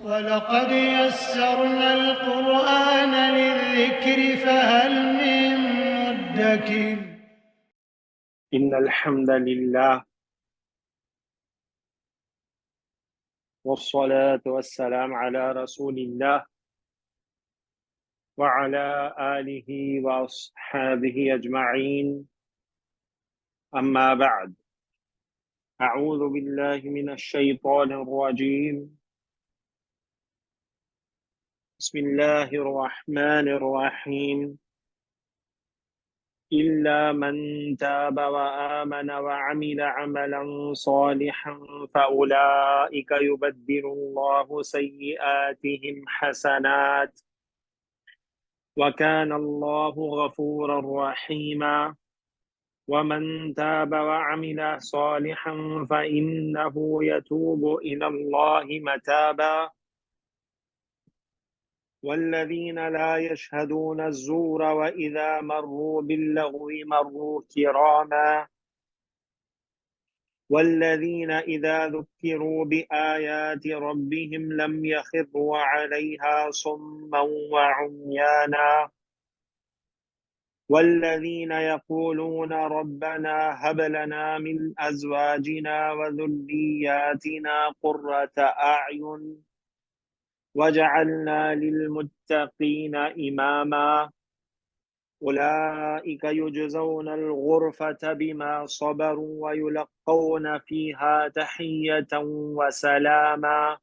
وَلَقَدْ يَسَّرْنَا الْقُرْآنَ لِلذِّكْرِ فَهَلْ مِن مُّدَّكِرٍ إن الحمد لله والصلاة والسلام على رسول الله وعلى آله وأصحابه أجمعين أما بعد أعوذ بالله من الشيطان الرجيم بسم الله الرحمن الرحيم إلا من تاب وآمن وعمل عملا صالحا فأولئك يبدل الله سيئاتهم حسنات وكان الله غفورا رحيما ومن تاب وعمل صالحا فإنه يتوب إلى الله متابا والذين لا يشهدون الزور وإذا مروا باللغو مروا كراما والذين إذا ذكروا بآيات ربهم لم يخروا عليها صما وعميانا والذين يقولون ربنا هب لنا من أزواجنا وذرياتنا قرة أعين وجعلنا للمتقين إماما أولئك يجزون الغرفة بما صبروا ويلقون فيها تحية وسلاما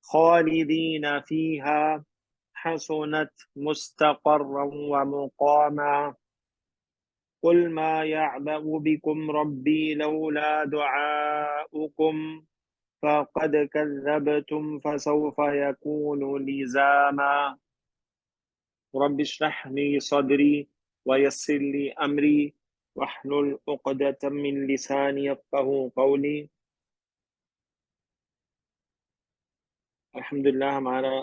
خالدين فيها حسنت مستقرا ومقاما قل ما يعبأ بكم ربي لولا دعاؤكم فقد كذبتم فسوف يكون لزاما رب اشرح لي صدري ويسر لي أمري واحلل عقدة من لساني يفقهوا قولي الحمدللہ ہمارا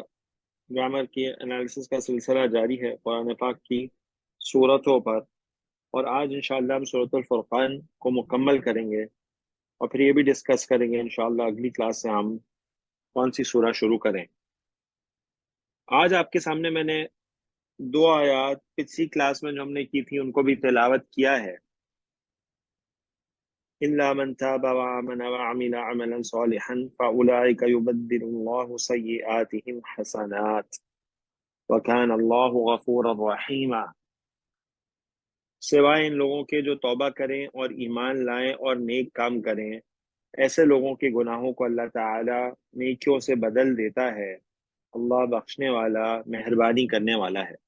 گرامر کی انالیسس کا سلسلہ جاری ہے قرآن پاک کی سورتوں پر، اور آج انشاءاللہ ہم سورۃ الفرقان کو مکمل کریں گے اور پھر یہ بھی ڈسکس کریں گے انشاءاللہ اگلی کلاس سے ہم کون سی سورہ شروع کریں۔ آج آپ کے سامنے میں نے دو آیات پچھلی کلاس میں جو ہم نے کی تھی ان کو بھی تلاوت کیا ہے۔ إِلَّا مَنْ تَابَ وَآمَنَ وَعَمِلَ عَمَلًا صَالِحًا فَأُولَٰئِكَ يُبَدِّلُ اللَّهُ سَيِّئَاتِهِمْ حَسَنَاتٍ وَكَانَ اللَّهُ غَفُورًا رَحِيمًا، سوائے ان لوگوں کے جو توبہ کریں اور ایمان لائیں اور نیک کام کریں، ایسے لوگوں کے گناہوں کو اللہ تعالی نیکیوں سے بدل دیتا ہے۔ اللہ بخشنے والا مہربانی کرنے والا ہے۔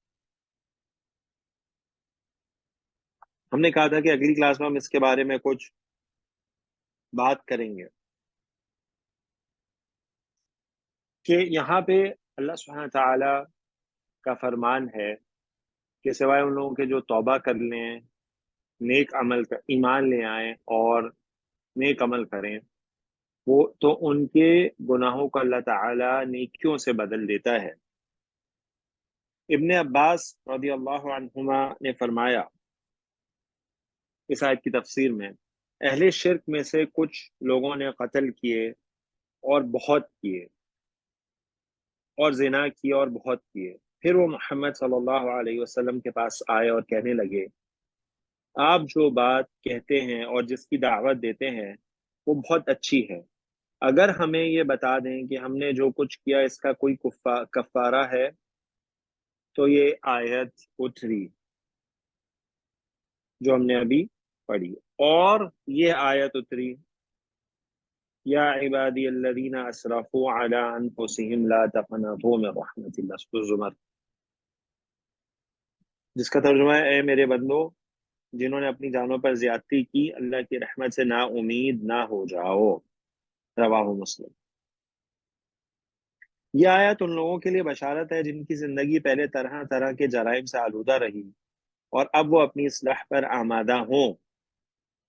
ہم نے کہا تھا کہ اگلی کلاس میں ہم اس کے بارے میں کچھ بات کریں گے کہ یہاں پہ اللہ سبحانہ تعالی کا فرمان ہے کہ سوائے ان لوگوں کے جو توبہ کر لیں، نیک عمل ایمان لے آئیں اور نیک عمل کریں، وہ تو ان کے گناہوں کو اللہ تعالی نیکیوں سے بدل دیتا ہے۔ ابن عباس رضی اللہ عنہما نے فرمایا اس آیت کی تفسیر میں، اہل شرک میں سے کچھ لوگوں نے قتل کیے اور بہت کیے، اور زنا کیے اور بہت کیے، پھر وہ محمد صلی اللہ علیہ وسلم کے پاس آئے اور کہنے لگے، آپ جو بات کہتے ہیں اور جس کی دعوت دیتے ہیں وہ بہت اچھی ہے، اگر ہمیں یہ بتا دیں کہ ہم نے جو کچھ کیا اس کا کوئی کفارہ ہے تو یہ آیت اتری جو ہم نے ابھی پڑھی، اور یہ آیت اتری یا عبادی الذین اسرفوا علی انفسہم لا تقنطوا من رحمت اللہ، سورۃ الزمر، جس کا ترجمہ ہے اے میرے بندو جنہوں نے اپنی جانوں پر زیادتی کی، اللہ کی رحمت سے نا امید نہ ہو جاؤ، رواہ مسلم۔ یہ آیت ان لوگوں کے لیے بشارت ہے جن کی زندگی پہلے طرح طرح کے جرائم سے آلودہ رہی اور اب وہ اپنی اصلاح پر آمادہ ہوں۔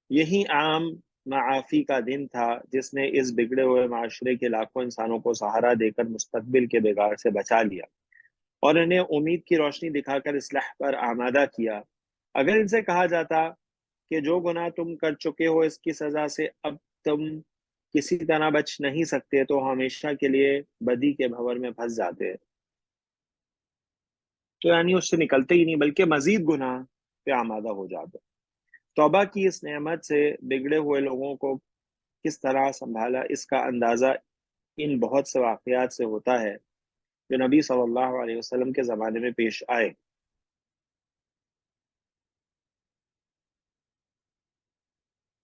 یہی عام معافی کا دن تھا جس نے اس بگڑے ہوئے معاشرے کے لاکھوں انسانوں کو سہارا دے کر مستقبل کے بگاڑ سے بچا لیا اور انہیں امید کی روشنی دکھا کر اصلاح پر آمادہ کیا۔ اگر ان سے کہا جاتا کہ جو گناہ تم کر چکے ہو اس کی سزا سے اب تم کسی طرح بچ نہیں سکتے تو ہمیشہ کے لیے بدی کے بھنور میں پھنس جاتے، تو یعنی اس سے نکلتے ہی نہیں بلکہ مزید گناہ پہ آمادہ ہو جاتے۔ توبہ کی اس نعمت سے بگڑے ہوئے لوگوں کو کس طرح سنبھالا، اس کا اندازہ ان بہت سے واقعات سے ہوتا ہے جو نبی صلی اللہ علیہ وسلم کے زمانے میں پیش آئے۔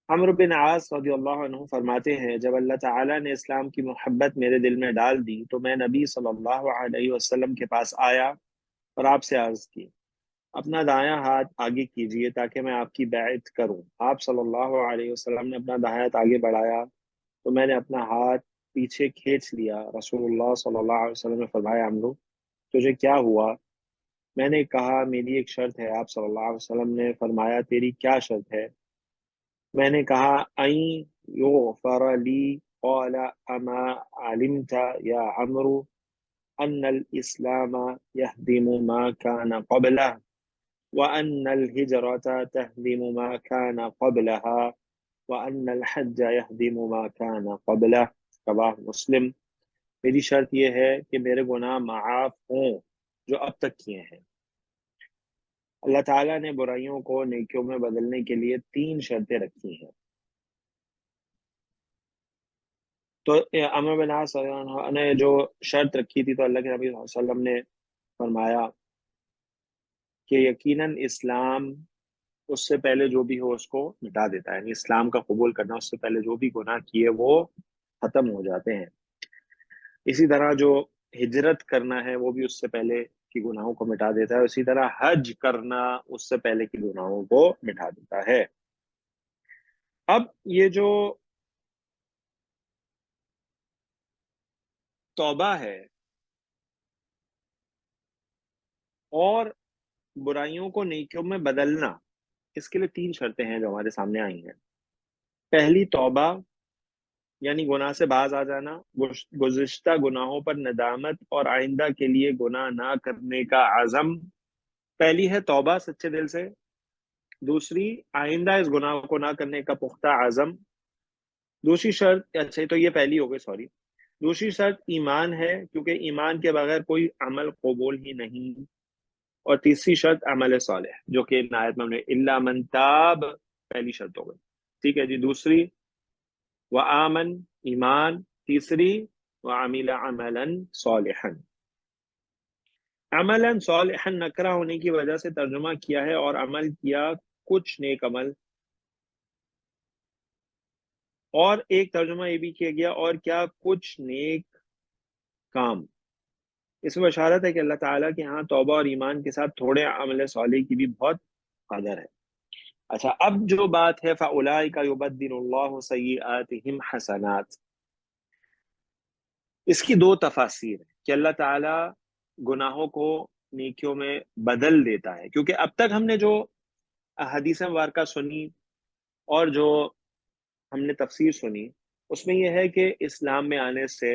عمرو بن عاص رضی اللہ عنہ فرماتے ہیں، جب اللہ تعالیٰ نے اسلام کی محبت میرے دل میں ڈال دی تو میں نبی صلی اللہ علیہ وسلم کے پاس آیا اور آپ سے عرض کی، اپنا دایاں ہاتھ آگے کیجیے تاکہ میں آپ کی بیعت کروں۔ آپ صلی اللہ علیہ وسلم نے اپنا دایاں ہاتھ آگے بڑھایا تو میں نے اپنا ہاتھ پیچھے کھینچ لیا۔ رسول اللہ صلی اللہ علیہ وسلم نے فرمایا، عمرو تجھے کیا ہوا؟ میں نے کہا میری ایک شرط ہے۔ آپ صلی اللہ علیہ وسلم نے فرمایا، تیری کیا شرط ہے؟ میں نے کہا، این یغفر لی۔ قال اما علمت یا عمرو ان الاسلام يهدم ما كان قبله وان الهجرة تهدم ما كان قبلها وان الحج يهدم ما كان قبله۔ رواه مسلم۔ میری شرط یہ ہے کہ میرے گناہ معاف ہوں جو اب تک کیے ہیں۔ اللہ تعالیٰ نے برائیوں کو نیکیوں میں بدلنے کے لیے 3 شرطیں رکھی ہیں۔ تو عمر بن عاص رضی اللہ عنہ نے جو شرط رکھی تھی تو اللہ کے نبی صلی اللہ علیہ وسلم نے فرمایا کہ یقیناً اسلام اس سے پہلے جو بھی ہو اس کو مٹا دیتا ہے، یعنی اسلام کا قبول کرنا اس سے پہلے جو بھی گناہ کیے وہ ختم ہو جاتے ہیں۔ اسی طرح جو ہجرت کرنا ہے وہ بھی اس سے پہلے کی گناہوں کو مٹا دیتا ہے، اسی طرح حج کرنا اس سے پہلے کی گناہوں کو مٹا دیتا ہے۔ اب یہ جو توبہ ہے اور برائیوں کو نیکیوں میں بدلنا، اس کے لیے 3 شرطیں ہیں جو ہمارے سامنے آئی ہیں۔ پہلی توبہ یعنی گناہ سے باز آ جانا، گزشتہ گناہوں پر ندامت اور آئندہ کے لیے گناہ نہ کرنے کا عزم۔ پہلی ہے توبہ سچے دل سے، دوسری آئندہ اس گناہ کو نہ کرنے کا پختہ عزم، دوسری شرط، اچھا تو یہ پہلی ہو گئی، سوری، دوسری شرط ایمان ہے کیونکہ ایمان کے بغیر کوئی عمل قبول ہی نہیں، اور تیسری شرط عمل صالح جو کہ ان آیت میں ہم نے الا من تاب پہلی شرط ہو گئی، ٹھیک ہے جی۔ دوسری وآمن ایمان، تیسری وعمل عملا صالحا۔ عملا صالحا نکرہ ہونے کی وجہ سے ترجمہ کیا ہے، اور عمل کیا کچھ نیک عمل، اور ایک ترجمہ یہ بھی کیا گیا اور کیا کچھ نیک کام۔ اس میں بشارت ہے کہ اللہ تعالیٰ کے ہاں توبہ اور ایمان کے ساتھ تھوڑے عمل صالح کی بھی بہت قدر ہے۔ اچھا، اب جو بات ہے فَأُولَٰئِکَ يُبَدِّلُ اللَّهُ سَیِّئَاتِهِمْ حسنات، اس کی 2 تفاسیر ہیں کہ اللہ تعالیٰ گناہوں کو نیکیوں میں بدل دیتا ہے، کیونکہ اب تک ہم نے جو حدیث مبارکہ سنی اور جو ہم نے تفسیر سنی اس میں یہ ہے کہ اسلام میں آنے سے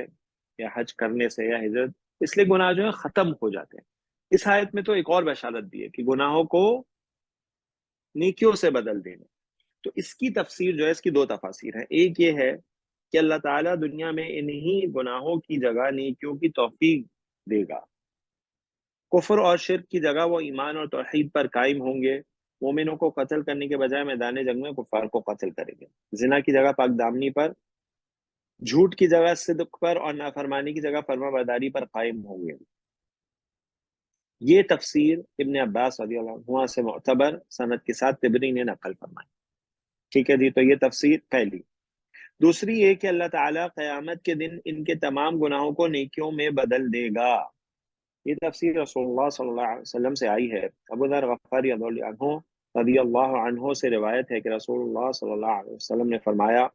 یا حج کرنے سے یا ہجرت، اس لیے گناہ جو ہے ختم ہو جاتے ہیں۔ اس آیت میں تو ایک اور بشارت دی ہے کہ گناہوں کو نیکیوں سے بدل دینا۔ تو اس کی تفسیر جو ہے، اس کی 2 تفاسیر ہیں۔ ایک یہ ہے کہ اللہ تعالیٰ دنیا میں انہی گناہوں کی جگہ نیکیوں کی توفیق دے گا، کفر اور شرک کی جگہ وہ ایمان اور توحید پر قائم ہوں گے، مومنوں کو قتل کرنے کے بجائے میدان جنگ میں کفار کو قتل کریں گے، زنا کی جگہ پاک دامنی پر، جھوٹ کی جگہ صدق پر، اور نافرمانی کی جگہ فرما برداری پر قائم ہوں گے۔ یہ تفسیر ابن عباس رضی اللہ عنہ سے معتبر سند کے ساتھ طبری نے نقل فرمائی، ٹھیک ہے جی۔ تو یہ تفسیر پہلی۔ دوسری یہ کہ اللہ تعالیٰ قیامت کے دن ان کے تمام گناہوں کو نیکیوں میں بدل دے گا۔ یہ تفسیر رسول اللہ صلی اللہ علیہ وسلم سے آئی ہے۔ ابو ذر غفاری رضی اللہ عنہ سے روایت ہے کہ رسول اللہ صلی اللہ علیہ وسلم نے فرمایا،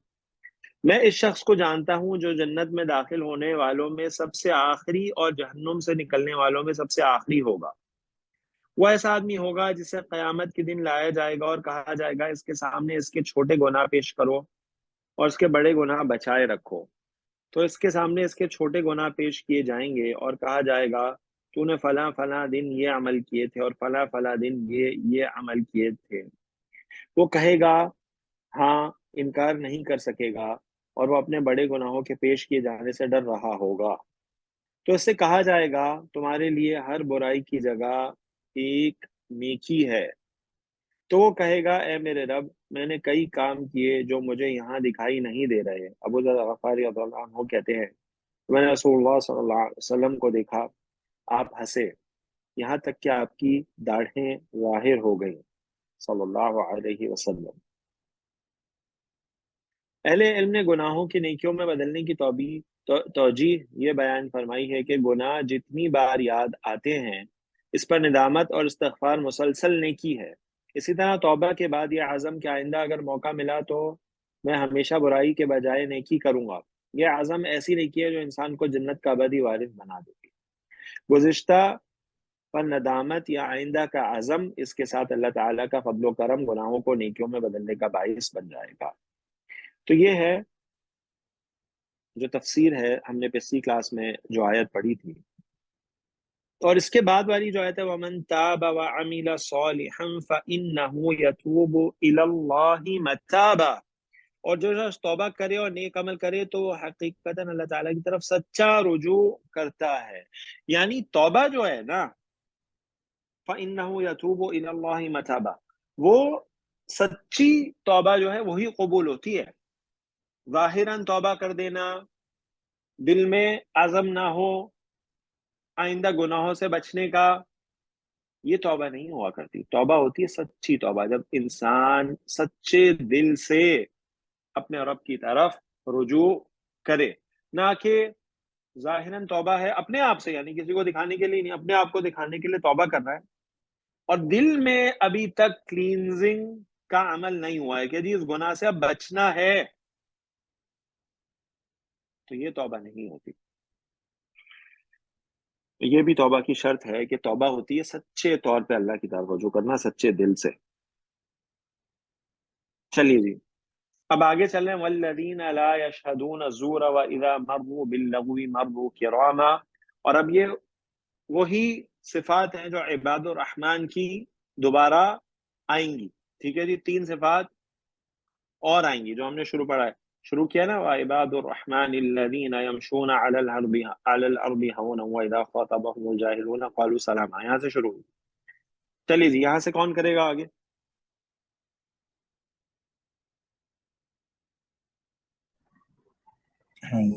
میں اس شخص کو جانتا ہوں جو جنت میں داخل ہونے والوں میں سب سے آخری اور جہنم سے نکلنے والوں میں سب سے آخری ہوگا۔ وہ ایسا آدمی ہوگا جسے قیامت کے دن لایا جائے گا اور کہا جائے گا، اس کے سامنے اس کے چھوٹے گناہ پیش کرو اور اس کے بڑے گناہ بچائے رکھو۔ تو اس کے سامنے اس کے چھوٹے گناہ پیش کیے جائیں گے اور کہا جائے گا، تو نے فلاں فلاں دن یہ عمل کیے تھے اور فلاں فلاں دن یہ عمل کیے تھے۔ وہ کہے گا ہاں، انکار نہیں کر سکے گا، اور وہ اپنے بڑے گناہوں کے پیش کیے جانے سے ڈر رہا ہوگا، تو اس سے کہا جائے گا تمہارے لیے ہر برائی کی جگہ ایک نیکی ہے۔ تو وہ کہے گا اے میرے رب، میں نے کئی کام کیے جو مجھے یہاں دکھائی نہیں دے رہے۔ ابو ذر غفاری رضی اللہ عنہ کہتے ہیں میں نے رسول اللہ صلی اللہ علیہ وسلم کو دیکھا، آپ ہنسے یہاں تک کہ آپ کی داڑھیں ظاہر ہو گئیں صلی اللہ علیہ وسلم۔ اہل علم نے گناہوں کی نیکیوں میں بدلنے کی توجیہ یہ بیان فرمائی ہے کہ گناہ جتنی بار یاد آتے ہیں اس پر ندامت اور استغفار مسلسل نیکی ہے۔ اسی طرح توبہ کے بعد یہ عزم کہ آئندہ اگر موقع ملا تو میں ہمیشہ برائی کے بجائے نیکی کروں گا، یہ عزم ایسی نیکی ہے جو انسان کو جنت کا ابدی وارث بنا دیتی۔ گزشتہ پر ندامت یا آئندہ کا عزم، اس کے ساتھ اللہ تعالیٰ کا فضل و کرم گناہوں کو نیکیوں میں بدلنے کا باعث بن جائے گا۔ تو یہ ہے جو تفسیر ہے، ہم نے پچھلی کلاس میں جو آیت پڑھی تھی، اور اس کے بعد والی جو آیت ہے وَمَن تَابَ وَعَمِلَ صَالِحًا فَإِنَّهُ يَتُوبُ إِلَى اللَّهِ مَتَابًا، اور جو شخص توبہ کرے اور نیک عمل کرے تو وہ حقیقتاً اللہ تعالیٰ کی طرف سچا رجوع کرتا ہے۔ یعنی توبہ جو ہے نا، فَإِنَّهُ يَتُوبُ إِلَى اللَّهِ مَتَابًا، وہ سچی توبہ جو ہے وہی قبول ہوتی ہے۔ ظاہراً توبہ کر دینا، دل میں عزم نہ ہو آئندہ گناہوں سے بچنے کا، یہ توبہ نہیں ہوا کرتی۔ توبہ ہوتی ہے سچی توبہ، جب انسان سچے دل سے اپنے رب کی طرف رجوع کرے، نہ کہ ظاہراً توبہ ہے اپنے آپ سے، یعنی کسی کو دکھانے کے لیے نہیں، اپنے آپ کو دکھانے کے لیے توبہ کر رہا ہے اور دل میں ابھی تک کلینزنگ کا عمل نہیں ہوا ہے کہ جی اس گناہ سے اب بچنا ہے، تو یہ توبہ نہیں ہوتی۔ یہ بھی توبہ کی شرط ہے کہ توبہ ہوتی ہے سچے طور پہ اللہ کی طرف رجوع کرنا، سچے دل سے۔ چلیے جی، اب آگے چل رہے ہیں والذین لا یشہدون الزور واذا مروا باللغو مروا کراما، اور اب یہ وہی صفات ہیں جو عباد الرحمن کی دوبارہ آئیں گی۔ ٹھیک ہے جی، 3 صفات اور آئیں گی جو ہم نے شروع کیا نا، وعباد الرحمن الذین یمشون علی الارض ہونا واذا خاطبهم الجاہلون قالوا سلاما، یہاں سے شروع ہوئی۔ چلیے جی، یہاں سے کون کرے گا آگے؟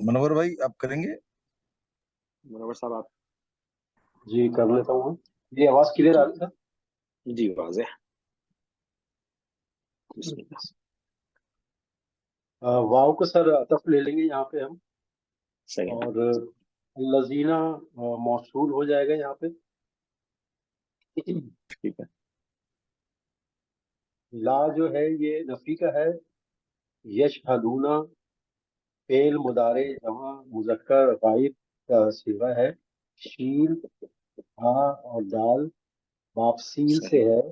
منور بھائی آپ کریں گے؟ منور صاحب آپ؟ جی کر لیتا ہوں۔ یہ آواز کلیئر آ رہی ہے؟ جی واضح، بسم اللہ۔ واو کو سر عطف لے لیں گے یہاں پہ ہم، صحیح، اور الذین موصول ہو جائے گا یہاں پہ۔ ٹھیک ہے، لا جو ہے یہ نفی کا ہے، یشہدون فعل مضارع جمع مذکر غائب کا صیغہ ہے، شین ہا اور دال واپسیل سے صحیح، ہے،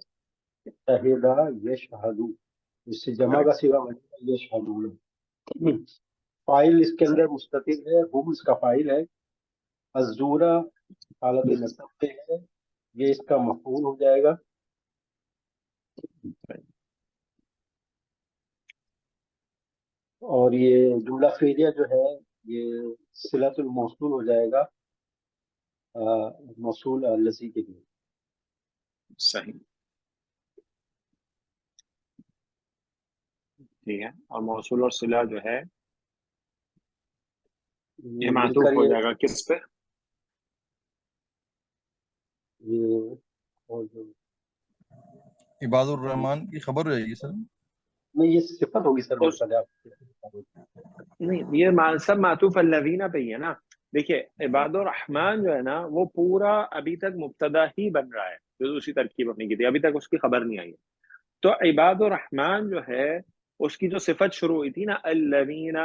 شہدہ یشہدو، اس سے جمع کا صیغہ بنے گا یشہدون۔ فائل اس کے اندر مستتر ہے، ہم اس کا فائل ہے، الزورہ حالت نصب پہ ہے، یہ اس کا مفعول ہو جائے گا۔ اور یہ جملہ فعلیہ جو ہے یہ صلۃ الموصول ہو جائے گا موصول الذی کے لیے۔ صحیح، ٹھیک ہے، اور موصول اور صلہ جو ہے یہ مل معطوف کر ہو جائے گا کس پہ؟ یہ اور جو عباد الرحمن کی خبر ہو جائے گی سر؟ نہیں، یہ صفت ہوگی سر میرے اس خیال آپ۔ نہیں، یہ سب معطوف الذین پہ ہی ہے نا۔ دیکھیے عباد الرحمن جو ہے نا وہ پورا ابھی تک مبتدا ہی بن رہا ہے، جو اسی ترکیب اپنی کی تھی، ابھی تک اس کی خبر نہیں آئی ہے۔ تو عباد الرحمن جو ہے اس کی جو صفت شروع ہوئی تھی نا الذین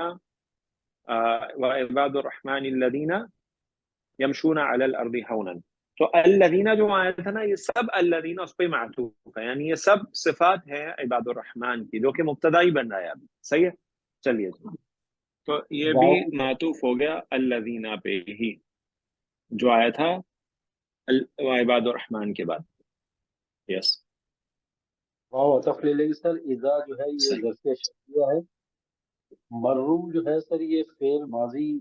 وعباد الرحمن الذین یمشون علی الارض ہونا، تو الذین جو آیا تھا نا یہ سب الذین اس پہ معطوف ہے، یعنی یہ سب صفات ہیں عباد الرحمن کی جو کہ مبتدا ہی بن رہا ہے ابھی۔ صحیح ہے، چلیے جی، تو یہ بھی واؤ معطوف ہو گیا الذین پہ ہی جو آیا تھا عباد الرحمن کے بعد۔ یس، واؤ عطف لے لیں گے سر۔ اذا جو ہے یہ صحیح، ظرف شرطیہ ہے، مرو جو ہے سر یہ فعل ماضی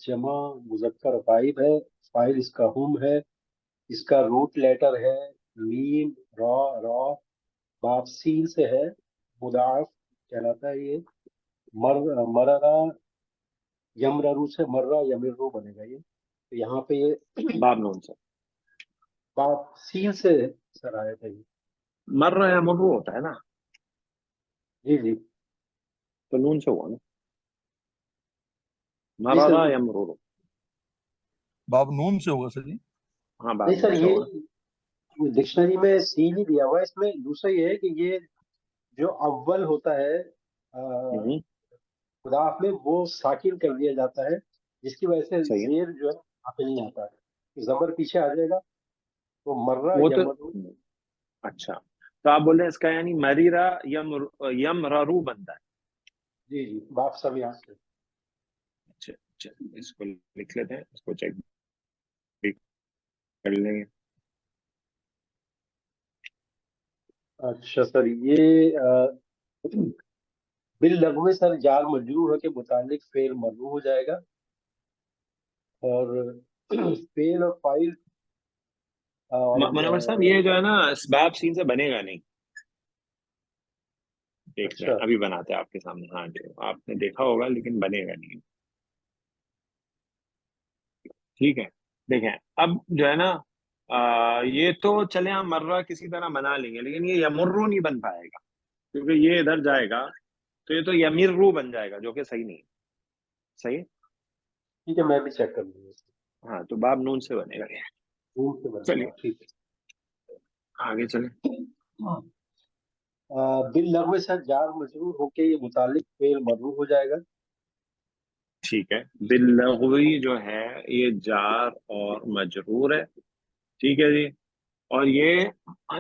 جمع مذکر غائب ہے، فاعل اس کا ہم ہے، اس کا روٹ لیٹر ہے میم را، باب سین سے ہے، مضاعف کہلاتا ہے یہ۔ مررا یمررو سے مرہ یمرو بنے گا یہ، تو یہاں پہ یہ باب نون سے باب سین سے سر آیا تھا یہ۔ مر رہا ہے مرو ہوتا ہے نا، جی جی تو نون سے ہوا نا، جی سر، مرارا یا مرورو، باب نون سے ہوگا سر جی۔ ہاں باب نہیں سر نون سے ہوگا۔ یہ ڈکشنری میں سین ہی دیا ہوا ہے، اس میں دوسرا یہ ہے کہ یہ جو اول ہوتا ہے ہوں، مضاف میں وہ ساکن کر دیا جاتا ہے، جس کی وجہ سے صحیح ہے، زیر جو ہے آخر نہیں آتا ہے، زبر پیچھے آ جائے گا تو مرہ وہ تو یمرو۔ اچھا، تو آپ بول رہے ہیں اس کا یعنی مریرا یمررو بنتا ہے۔ جی جی باپ سمیع سے۔ اچھا اچھا، اس کو لکھ لیتے ہیں، اس کو چیک بھی کر لیں گے۔ اچھا سر یہ باللغو سر جار مجرور ہو کے متعلق فعل مرفوع ہو جائے گا، اور فعل اور فاعل اور منور صاحب یہ جو ہے نا اسباب سین سے بنے گا نہیں، دیکھ لیں اچھا ابھی بناتے ہیں آپ کے سامنے، ہاں جو آپ نے دیکھا ہوگا لیکن بنے گا نہیں، ٹھیک ہے۔ دیکھیں اب جو ہے نا یہ تو چلے ہم مرہ کسی طرح بنا لیں گے، لیکن یہ یمرو نہیں بن پائے گا، کیونکہ یہ ادھر جائے گا تو یہ تو یمیرو بن جائے گا، جو کہ صحیح نہیں ہے۔ صحیح ہے؟ ٹھیک ہے، میں بھی چیک کر لوں گا، ہاں تو باب نون سے بنے گا یہ۔ روم سے بنے چلیے گا، ٹھیک آگے چلیں۔ ہے۔ باللغو سر جار مجرور ہو کے یہ متعلق فعل مرفوع ہو جائے گا۔ ٹھیک ہے، باللغوی جو ہے یہ جار اور مجرور ہے، ٹھیک ہے جی، اور یہ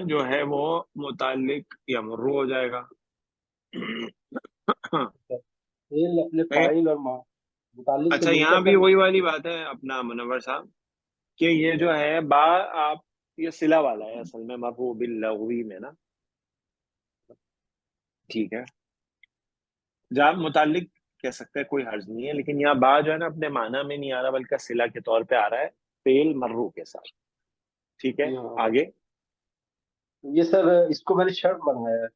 جو ہے وہ متعلق یمرو ہو جائے گا۔ فعل اپنے فاعل اور متعلق سے اچھا مل یہاں کر بھی سر وہی والی بات ہے اپنا منور صاحب، کہ یہ جو ہے با آپ یہ صلہ والا ہے اصل میں مرفوع باللغوی میں نا، ٹھیک ہے، جہاں متعلق کہہ سکتے ہیں کوئی حرج نہیں ہے، لیکن یہاں با جو ہے نا اپنے معنی میں نہیں آ رہا بلکہ صلہ کے طور پہ آ رہا ہے فعل مرفوع کے ساتھ، ٹھیک ہے۔ جی ہاں، آگے یہ سر اس کو میں نے شرط بنایا ہے۔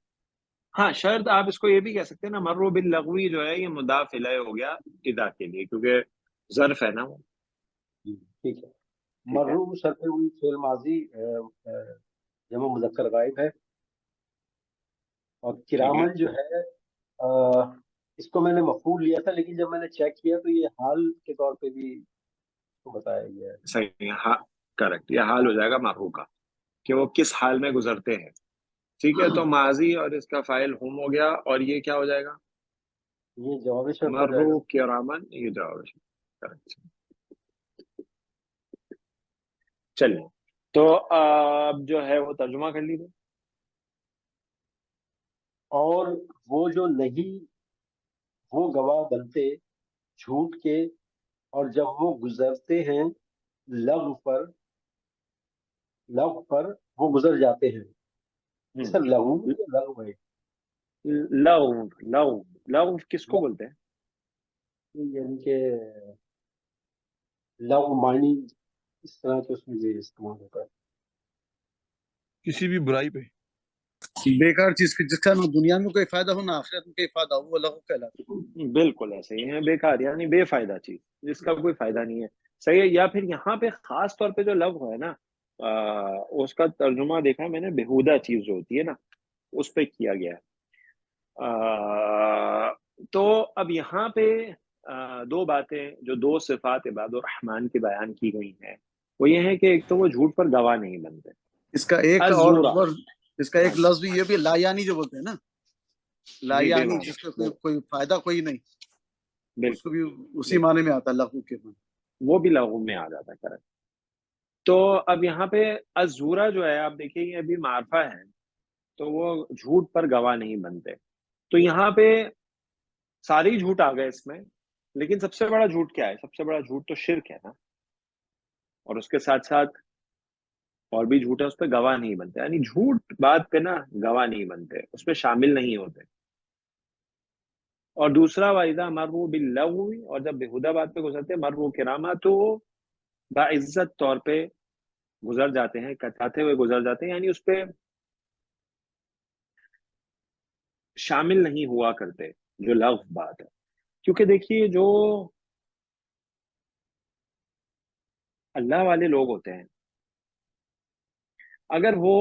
ہاں شرط آپ اس کو یہ بھی کہہ سکتے ہیں نا، مرفوع باللغوی جو ہے یہ مضاف الیہ ہو گیا اذا کے لیے، کیونکہ ظرف ہے نا وہ، ٹھیک ہے، ٹھیک ہے۔ مرفوع شرط ہوئی فعل ماضی جمع مذکر غائب ہے، اور ٹھیک ہے، کرامن جو ہے اس کو میں نے مفعول لیا تھا، لیکن جب میں نے چیک کیا تو یہ حال کے طور پہ بھی اس کو بتایا گیا ہے۔ صحیح ہے، ہاں کریکٹ، یہ حال ہو جائے گا مرفوع کا، کہ وہ کس حال میں گزرتے ہیں، ٹھیک ہے۔ تو ماضی اور اس کا فاعل ہم ہو گیا، اور یہ کیا ہو جائے گا، یہ جواب شرط ہو جائے گا۔ مرو کرامن، یہ جواب ہے، correct۔ چلیے تو اب جو ہے وہ ترجمہ کر لیجیے۔ اور وہ جو نہیں وہ گواہ بنتے جھوٹ کے، اور جب وہ گزرتے ہیں لغو پر وہ گزر جاتے ہیں۔ سر لغو یا لغو ہے؟ لغو، لغو کس کو بولتے ہیں؟ یعنی کہ لغو معنی اس طرح کے اس میں یہ استعمال ہوتا ہے۔ کسی بھی برائی پہ۔ بیکار چیز جس کا نہ دنیا میں کوئی فائدہ ہو نہ آخرت میں کوئی فائدہ ہو، وہ لغو کہلاتا ہے۔ بالکل ایسے ہی ہے، بیکار یعنی بے فائدہ چیز جس کا کوئی فائدہ نہیں ہے، صحیح ہے۔ یا پھر یہاں پہ خاص طور پہ جو لغو ہے نا اس کا ترجمہ دیکھا میں نے بےہودہ چیز جو ہوتی ہے نا اس پہ کیا گیا ہے۔ تو اب یہاں پہ دو باتیں جو دو صفات عباد الرحمن کی بیان کی گئی ہیں وہ یہ ہے کہ ایک تو وہ جھوٹ پر گواہ نہیں بنتے، اس کا ایک اور الزورا، اس کا ایک لفظ بھی یہ بھی لا یعنی جو بولتے ہیں نا، لا جی بے یعنی معنی، جس کا کوئی فائدہ کوئی نہیں، اس کو بالکل بھی اسی معنی میں آتا ہے لغو کے معنی۔ وہ بھی لغو میں آ جاتا ہے، کریکٹ۔ تو اب یہاں پہ الزورا جو ہے آپ دیکھیں یہ ابھی معرفہ ہے، تو وہ جھوٹ پر گواہ نہیں بنتے، تو یہاں پہ سارے ہی جھوٹ آ گئے اس میں، لیکن سب سے بڑا جھوٹ کیا ہے؟ سب سے بڑا جھوٹ تو شرک ہے نا، اور اس کے ساتھ ساتھ اور بھی جھوٹ ہے، اس پہ گواہ نہیں بنتے، یعنی جھوٹ بات پہ نا گواہ نہیں بنتے، اس پہ شامل نہیں ہوتے۔ اور دوسرا وَإِذَا مَرُّوا بِاللَّغْوِ، اور جب بےہودہ بات پہ گزرتے ہیں، مروا کراما، تو باعزت طور پہ گزر جاتے ہیں، کتراتے ہوئے گزر جاتے ہیں، یعنی اس پہ شامل نہیں ہوا کرتے جو لغو بات ہے. کیونکہ دیکھیے جو اللہ والے لوگ ہوتے ہیں، اگر وہ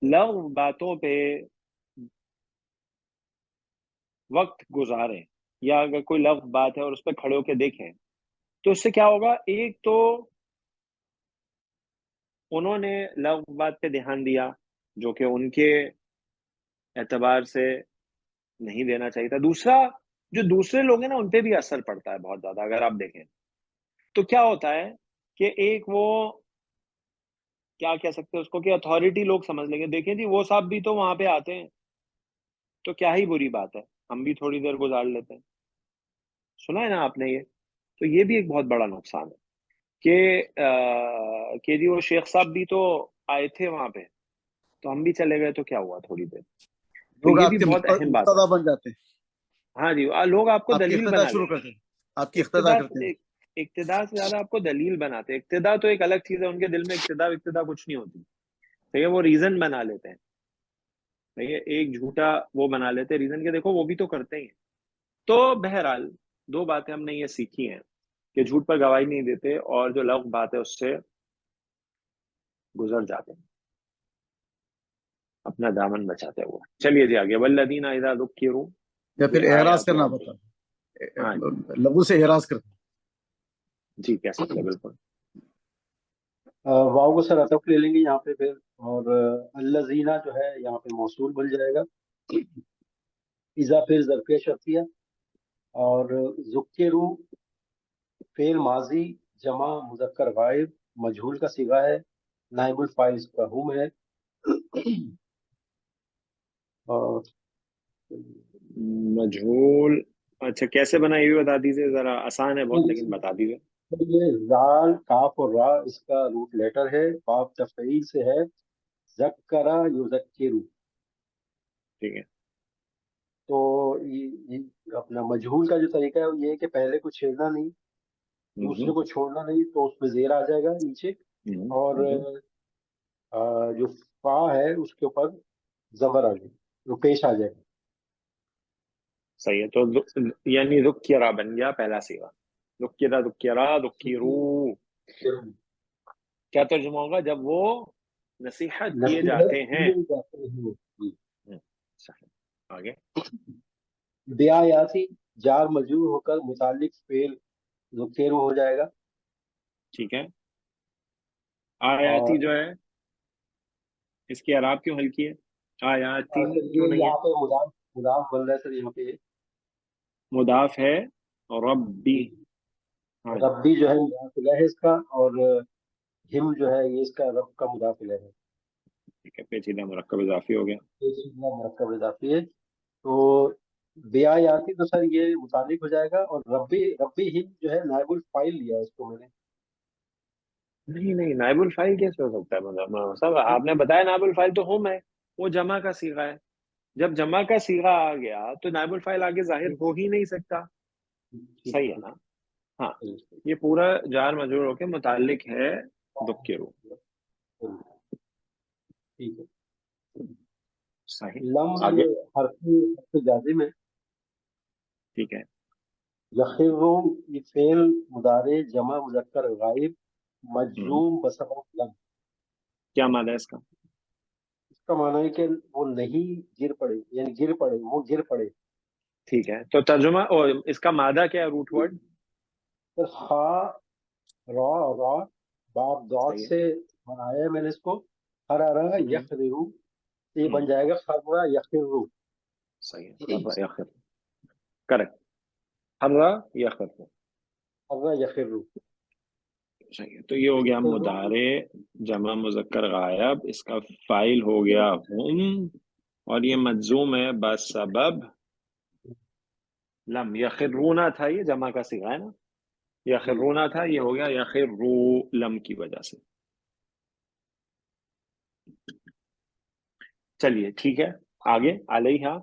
لغو باتوں پہ وقت گزاریں، یا اگر کوئی لغو بات ہے اور اس پہ کھڑے ہو کے دیکھیں، تو اس سے کیا ہوگا؟ ایک تو انہوں نے لغو بات پہ دھیان دیا جو کہ ان کے اعتبار سے نہیں دینا چاہیے تھا. دوسرا، جو دوسرے لوگ ہیں نا، ان پہ بھی اثر پڑتا ہے بہت زیادہ. اگر آپ دیکھیں تو کیا ہوتا ہے کہ ایک وہ کیا کہہ سکتے ہیں اس کو، کہ اتھارٹی لوگ سمجھ لیں گے، دیکھیں جی وہ صاحب بھی تو وہاں پہ آتے ہیں، تو کیا ہی بری بات ہے، ہم بھی تھوڑی دیر گزار لیتے ہیں. سنا ہے نا آپ نے یہ؟ تو یہ بھی ایک بہت بڑا نقصان ہے کہ جی وہ شیخ صاحب بھی تو آئے تھے وہاں پہ، تو ہم بھی چلے گئے، تو کیا ہوا تھوڑی دیر. تو لوگ یہ آپ بھی کے بہت اہم بات ہے. مقتدا بن جاتے ہیں، ہاں جی، لوگ آپ کو آپ کی دلیل اقتدا بنا شروع لیں گے. کرتے ہیں، آپ کی اقتدا کرتے ہیں. اقتدا سے زیادہ آپ کو دلیل بناتے ہیں. اقتدا تو ایک الگ چیز ہے، ان کے دل میں اقتدا کچھ نہیں ہوتی. تو یہ وہ ریزن بنا لیتے ہیں، ایک جھوٹا وہ بنا لیتے ہیں ریزن کے. دیکھو وہ بھی تو کرتے ہی ہیں. تو بہرحال دو باتیں ہم نے یہ سیکھی ہیں کہ جھوٹ پر گواہی نہیں دیتے، اور جو لغو بات ہے اس سے گزر جاتے ہیں اپنا دامن بچاتے ہوئے. چلیے جی آگے. والذین اذا ذکروا یا پھر احراز بآیات کرنا ربهم. پڑتا ہاں ہے، لغو سے احراز کرتے ہیں. جی کہہ سکتے ہیں بالکل. واو کو سر عطف لے لیں گے یہاں پہ پھر، اور الذین جو ہے یہاں پہ موصول بن جائے گا. اذا پھر ظرفیہ شرطیہ، اور ذکروا فعل ماضی جمع مذکر غائب مجہول کا صیغہ ہے، نائب الفاعل اس کا ہم ہے. اور مجہول، اچھا کیسے بنائی ہوئی بتا دیجیے ذرا. آسان ہے بہت لیکن بتا دیجیے. یہ زال کاف اور را اس کا روٹ لیٹر ہے، باب تفعیل سے ہے، ذکرہ یذکرو. ٹھیک ہے. تو یہ اپنا مجہول کا جو طریقہ ہے وہ یہ ہے کہ پہلے کو چھیڑنا نہیں، دوسرے کو چھوڑنا نہیں، تو اس پہ زیر آ جائے گا نیچے، اور جو فا ہے اس کے اوپر زبر آ جائے گا، جو پیش آ جائے گا. صحیح ہے. تو یعنی ذکرہ بن گیا پہلا صیغہ. ذکرہ، ذکرہ، ذکرو. کیا ترجمہ ہوگا؟ جب وہ نصیحت کیے نصیحت جاتے ہیں. کیے جاتے ہیں. صحیح. آگے. بیااتی جار مجرور ہو کر متعلق فعل ذکرو ہو جائے گا. ٹھیک ہے. اور آیاتی جو ہے اس کی اعراب کیوں ہلکی ہے؟ آیاتی سر کیوں یہ نہیں ہے؟ یہاں پہ مضاف بن رہا ہے سر یہاں پہ. مضاف ہے. ربی. ہاں جی. ربی جو ہے مضاف الیہ ہے اس کا، اور ہم جو ہے یہ اس کا رب کا مضاف الیہ ہے. ٹھیک ہے، پیچیدہ مرکب اضافی ہو گیا. یہ سیدھا مرکب اضافی ہے. تو بیااتی تو سر یہ متعلق ہو جائے گا، اور ربی ہم جو ہے نائب الفاعل لیا ہے اس کو میں نے. نہیں نہیں، نائب الفاعل کیسے ہو سکتا ہے؟ مطلب صاحب آپ نے بتایا نائب الفاعل تو ہم ہے، وہ جمع کا صیغہ ہے. جب جمع کا صیغہ آ گیا تو نائب الفاعل آگے ظاہر ہو ہی نہیں سکتا. صحیح ہے نا؟ ہاں. یہ پورا جار مجرور ہو کے متعلق ہے ذکرو. ٹھیک ہے. صحیح. لم آگے. یہ حرف جازم ہے. ٹھیک ہے. یخرو یہ فعل مضارع جمع مذکر غائب مجزوم بسبب لم. کیا معنی ہے اس کا؟ اس کا معنی ہے کہ وہ نہیں گر پڑے، یعنی گر پڑے، وہ گر پڑے. ٹھیک ہے. تو ترجمہ اور اس کا مادہ کیا ہے؟ Root word. پھر خا را باب دعات صحیح ہے. سے بنایا ہے میں نے اس کو. خرارا یخرو، یہ بن جائے گا خرا یخرو. صحیح ہے. حرہ یخر. کریکٹ. حرہ یخر. خرا یخرو. صحیح ہے. تو یہ ہو گیا مضارع جمع مذکر غائب، اس کا فاعل ہو گیا ہم، اور یہ مجزوم ہے بسبب لم. یخرونا تھا، یہ جمع کا صیغہ ہے نا، یخرونا تھا، یہ ہو گیا یخرو لم کی وجہ سے. چلیے ٹھیک ہے. آگے. علیہا.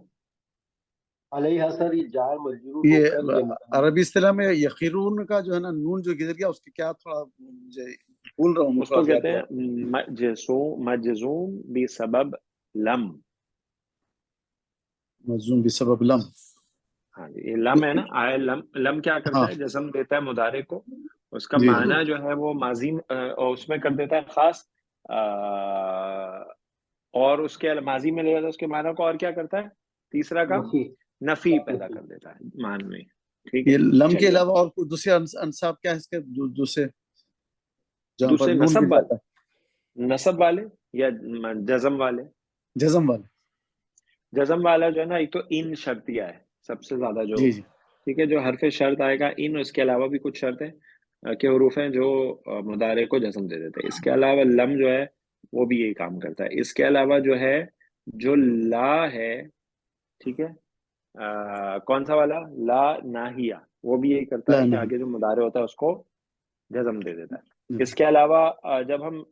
علیہ سر یہ جار مجرور ہو یہ کر یہ متعلق عربی اصطلاح میں یخرون کا جو ہے نا نون جو گزر گیا اس کی کیا تھوڑا مجھے بھول رہا ہوں اس کو مفرد یاد کہتے ہوا. ہیں مجزوم بسبب لم. مجزوم بسبب لم. ہاں جی یہ لم ہے نا لم. لم کیا کرتا ہاں ہے؟ جزم دیتا ہے مضارع کو. اس کا جی جی معنی جو ہے وہ ماضی اور اس میں کر دیتا ہے خاص اور اس کے ماضی میں لے جاتا ہے اس کے معنی کو. اور کیا کرتا ہے تیسرا کام؟ نفی نفی پیدا نفی کر دیتا ہے مان میں. ٹھیک ہے یہ لم کے چلیے علاوہ اور کوئی دوسرے انصاب کیا ہے اس کے دوسرے جہاں پر دوسرے نون گر نصب جاتا والے، نصب والے یا جزم والے. ہے جزم والے. جزم والا جو ہے نا ایک تو ان شرطیہ ہے سب سے زیادہ جو. جی جی ٹھیک ہے جو حرف شرط آئے گا ان، اس کے علاوہ بھی کچھ شرط ہیں کہ حروف ہیں جو مضارع کو جزم دے دیتے ہیں. اس کے علاوہ لم جو ہے وہ بھی یہی کام کرتا ہے. اس کے علاوہ جو ہے جو لا ہے، ٹھیک ہے کون سا والا؟ لا ناہیہ، وہ بھی یہی کرتا لا ہے کہ نہیں. آگے جو مضارع ہوتا ہے اس کو جزم دے دیتا ہے. اس کے علاوہ جب ہم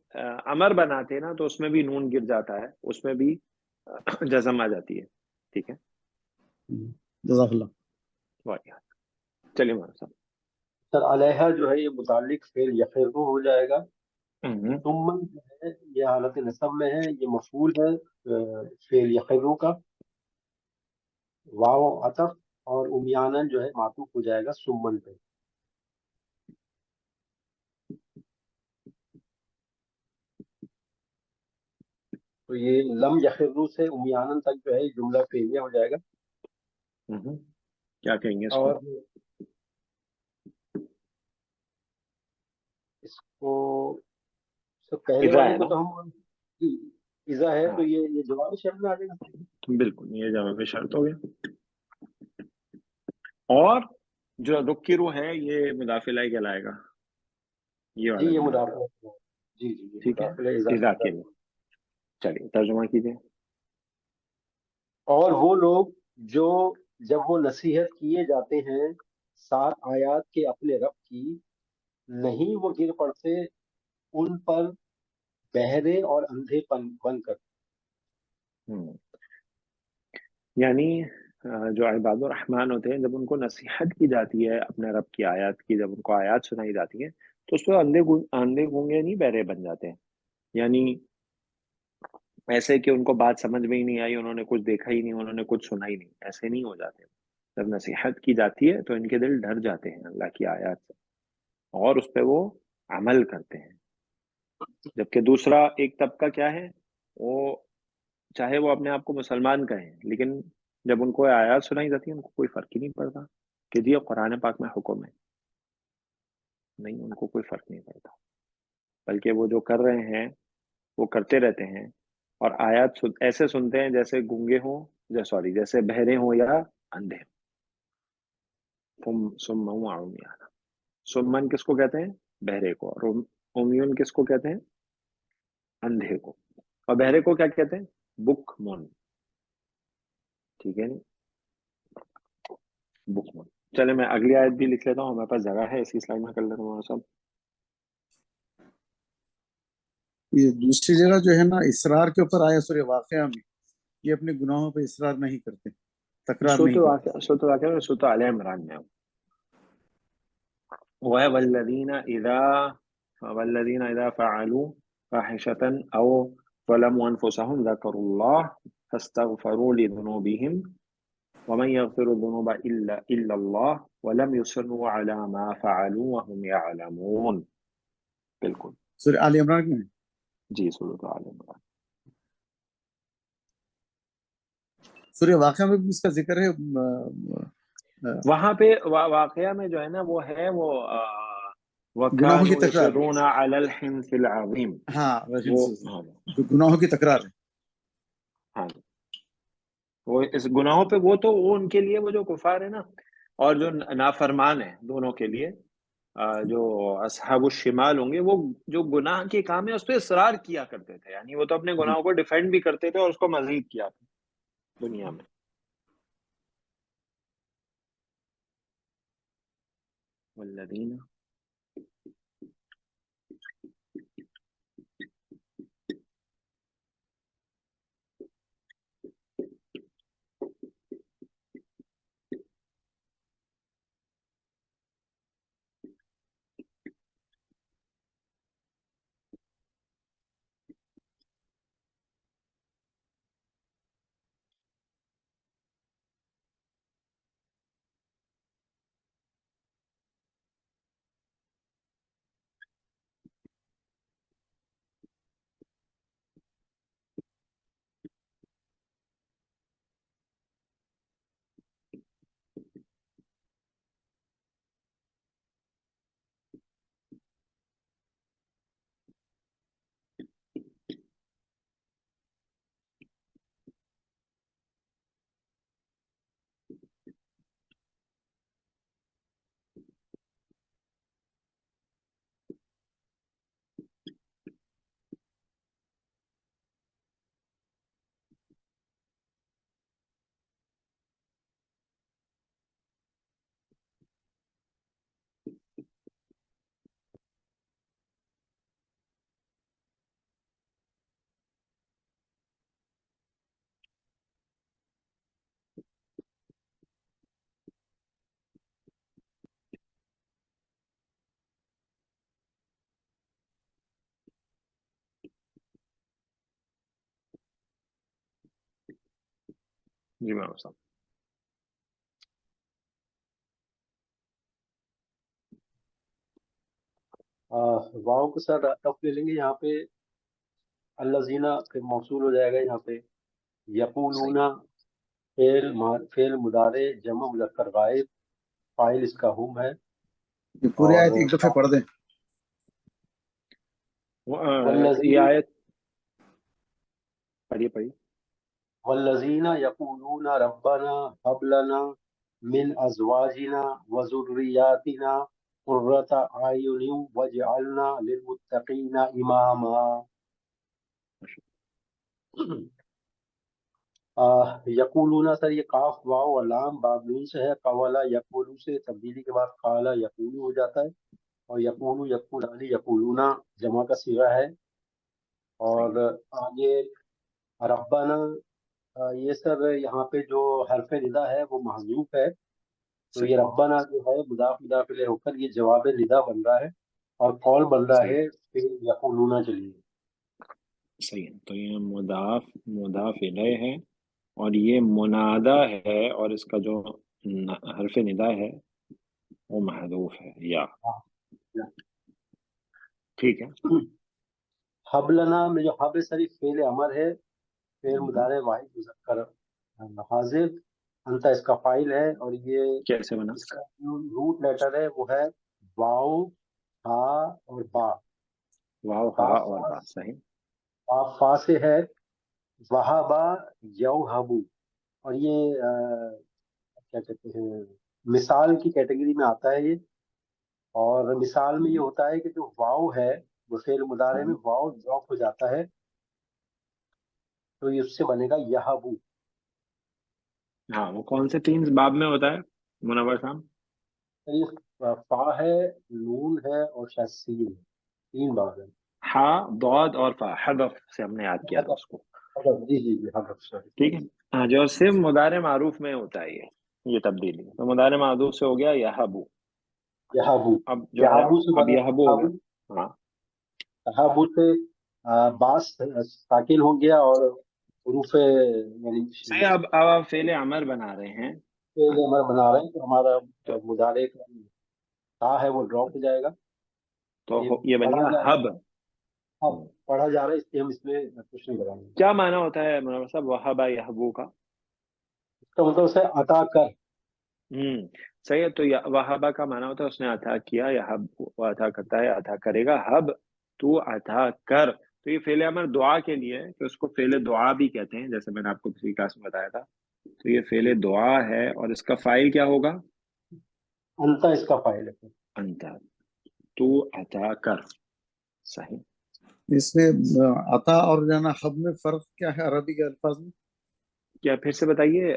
امر بناتے ہیں نا تو اس میں بھی نون گر جاتا ہے، اس میں بھی جزم آ جاتی ہے. ٹھیک ہے جزاک اللہ. واقعہ. چلیے ہمارے ساتھ سر علیہ جو ہے یہ متعلق فعل یفرو ہو جائے گا. ثم جو ہے یہ حالت نصب میں ہے، یہ مفعول ہے فعل یفرو کا. واو عطف اور امیانن جو ہے معطوف ہو جائے گا سمن پہ. تو یہ لم یخرو سے امیانن تک جو ہے یہ جملہ فعلیہ ہو جائے گا. کیا کہیں گے اس کو؟ اور اس کو پہلے اذا والے ہے کو نا؟ تو ہم جی اذا ہے ہاں تو یہ جواب شرط میں آ جائے گا. بالکل یہ جواب شرط ہو گیا. اور جو ذکروا ہے یہ مضاف الیہ کہلائے گا، یہ جی والا یہ جملہ. مداخلہ ہے. جی جی یہ ٹھیک ہے مداخلہ اذا اذا کے کے لیے. چلیے ترجمہ کیجیے. اور وہ لوگ جو جب وہ نصیحت کیے جاتے ہیں 7 آیات کے اپنے رب کی، نہیں وہ گر پڑتے ان پر بہرے اور اندھے بن کر. ہم، یعنی جو عباد الرحمن ہوتے ہیں جب ان کو نصیحت کی جاتی ہے اپنے رب کی آیات کی، جب ان کو آیات سنائی جاتی ہیں تو اس پہ اندھے گونگے نہیں بہرے بن جاتے ہیں. یعنی ایسے کہ ان کو بات سمجھ میں ہی نہیں آئی، انہوں نے کچھ دیکھا ہی نہیں، انہوں نے کچھ سنا ہی نہیں، ایسے نہیں ہو جاتے. جب نصیحت کی جاتی ہے تو ان کے دل ڈر جاتے ہیں اللہ کی آیات سے اور اس پہ وہ عمل کرتے ہیں. جبکہ دوسرا ایک طبقہ کیا ہے، وہ چاہے وہ اپنے آپ کو مسلمان کہیں لیکن جب ان کو آیات سنائی جاتی ہیں ان کو کوئی فرق ہی نہیں پڑتا کہ جی قرآن پاک میں حکم ہے. نہیں، ان کو کوئی فرق نہیں پڑتا، بلکہ وہ جو کر رہے ہیں وہ کرتے رہتے ہیں اور آیات ایسے سنتے ہیں جیسے گونگے ہوں، جیسے بہرے ہوں یا اندھے ہوں. سمن و عمیان. سمن کس کو کہتے ہیں؟ بہرے کو. اور عمیون کس کو کہتے ہیں؟ اندھے کو. اور بہرے کو کیا کہتے ہیں؟ بک من. ٹھیک ہے نا، بک من. چلے میں اگلی آیت بھی لکھ لیتا ہوں، ہمارے پاس جگہ ہے اسی سلائڈ میں کر لیتا ہوں سب. یہ دوسری جگہ جو ہے نا اصرار کے اوپر آیا سورہ واقعہ میں، یہ اپنے گناہوں پہ اصرار نہیں کرتے، تکرار نہیں کرتے. سورۃ واقعہ میں سورۃ آل عمران میں وہ ہے والذین اذا فعلوا فاحشة او ظلموا انفسهم ذکروا اللہ فاستغفروا لذنوبهم ومن يغفر الذنوب الا اللہ ولم يصروا على ما فعلوا وهم يعلمون. بالکل سورہ آل عمران میں. جی سورۃ آل عمران. سورہ واقعہ میں بھی اس کا ذکر ہے. وہاں پہ واقعہ میں جو ہے نا وہ ہے وہ گناہوں کی وَكَانُوا تکرار. يُصِرُّونَ عَلَى الْحِنثِ الْعَظِيمِ. ہاں وہ ہاں جو گناہوں کی تکرار ہے. ہاں وہ اس گناہوں پہ وہ ان کے لیے وہ جو کفار ہے نا اور جو نافرمان ہیں دونوں کے لیے جو اصحاب الشمال ہوں گے، وہ جو گناہ کے کام ہے اس پہ اصرار کیا کرتے تھے. یعنی وہ تو اپنے گناہوں کو ڈیفینڈ بھی کرتے تھے اور اس کو مزید کیا تھا دنیا میں. والذین جی مولانا صاحب. واؤ کے ساتھ عطف لے لیں گے یہاں پہ. الذین پھر موصول ہو جائے گا یہاں پہ. یقولون فعل مضارع جمع مذکر غائب، فاعل اس کا ہم ہے. یہ پوری اور آیت ایک دفعہ پڑھ دیں. یہ آیت پڑھیے. والذین یقولون ربنا هب لنا من ازواجنا وذریاتنا قرۃ اعین واجعلنا للمتقین اماما. یقولون سر یہ کاف واو اور لام بابلون سے ہے. قولا یقولو سے تبدیلی کے بعد قالا یقولو ہو جاتا ہے. اور یقولو یقولانی یقولونا جمع کا صیغہ ہے. اور آگے ربنا یہ سر یہاں پہ جو حرف ندا ہے وہ محذوف ہے. تو یہ ربنا جو ہے مضاف مضاف الیہ ہو کر یہ جواب ندا بن رہا ہے اور قول بن رہا ہے پھر یقولون کے لیے. صحیح ہے. تو یہ مضاف الیہ ہے اور یہ منادا ہے اور اس کا جو حرف ندا ہے وہ محذوف ہے یا. ٹھیک ہے. حبلنا میں جو حب صریف فعل امر ہے، فعل مضارع واحد مذکر حاضر. انتا اس کا فاعل ہے اور یہ کیسے بنا؟ اس کا جو روٹ لیٹر ہے وہ ہے واو ہا اور با. واو ہا اور با. صحیح. فا سے ہے وہابا یوہبو. اور یہ کیا کہتے ہیں مثال کی کیٹیگری میں آتا ہے یہ. اور مثال میں یہ ہوتا ہے کہ جو واو ہے وہ فعل مضارع میں واو ڈراپ ہو جاتا ہے تو یہ اس سے بنے گا یہبو. ہاں وہ کون سے 3 باب میں ہوتا ہے منور صاحب؟ فا ہے، نون ہے اور شاید سین ہے. 3 باب ہے. ہا ضاد اور فا حذف سے ہم نے یاد کیا تھا اس کو. جی جی جی حضرت سوری. ٹھیک ہے. ہاں جو صرف مضارع معروف میں ہوتا ہے یہ تبدیلی. تو مضارع معروف سے ہو گیا یہبو. یہبو. اب جو ہے یہبو سے اب بنا یہبو ہو گیا. ہاں یہبو سے باس ساکن ہو گیا اور حروف یعنی صحیح. اب آپ فعل امر بنا رہے ہیں فعل امر بنا رہے ہیں تو ہمارا تو مضارع کا تا ہے وہ ڈراپ ہو جائے گا. یہ بن پڑھا گیا جا ہب. اب پڑھا جا رہا ہے اس لیے ہم اس میں کچھ نہیں کریں گے. کیا معنی ہوتا ہے منور صاحب وہبا یہبو کا؟ اس کا مطلب ہے عطا کر. صحیح ہے. تو وہبا کا معنی ہوتا ہے اس نے عطا کیا. یہب وہ عطا کرتا ہے، عطا کرے گا. ہب تو عطا کر. تو یہ فعل امر دعا کے لیے ہے کہ اس کو فعل دعا بھی کہتے ہیں، جیسے میں نے آپ کو پچھلی کلاس میں بتایا تھا. تو یہ فعل دعا ہے اور اس کا فاعل کیا ہوگا؟ انتا اس کا فاعل ہے. انتا. تو عطا کر. صحیح. اس میں عطا اور جو ہے نا حب میں فرق کیا ہے عربی کے الفاظ میں؟ کیا پھر سے بتائیے.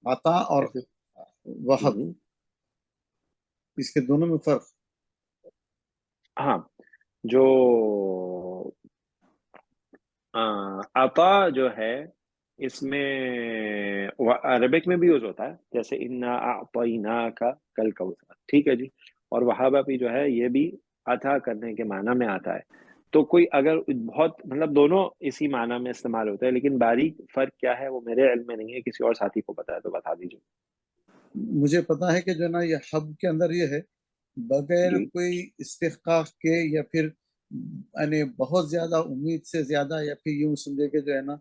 عطا اور وہب اس کے دونوں میں فرق. ہاں جو عطا جو ہے اس میں عربک میں بھی یوز ہوتا ہے، جیسے انا اعطیناک کل کوثر. ٹھیک ہے جی. اور وہابا بھی جو ہے یہ بھی عطا کرنے کے معنی میں آتا ہے. تو کوئی اگر بہت مطلب دونوں اسی معنی میں استعمال ہوتا ہے، لیکن باریک فرق کیا ہے وہ میرے علم میں نہیں ہے. کسی اور ساتھی کو پتا ہے تو بتا دیجیے. مجھے پتا ہے کہ جو ہے نا یہ حب کے اندر یہ ہے بغیر جی کوئی استحقاق کے یا پھر یعنی بہت زیادہ امید سے زیادہ، یا پھر یوں سمجھے کہ جو ہے نا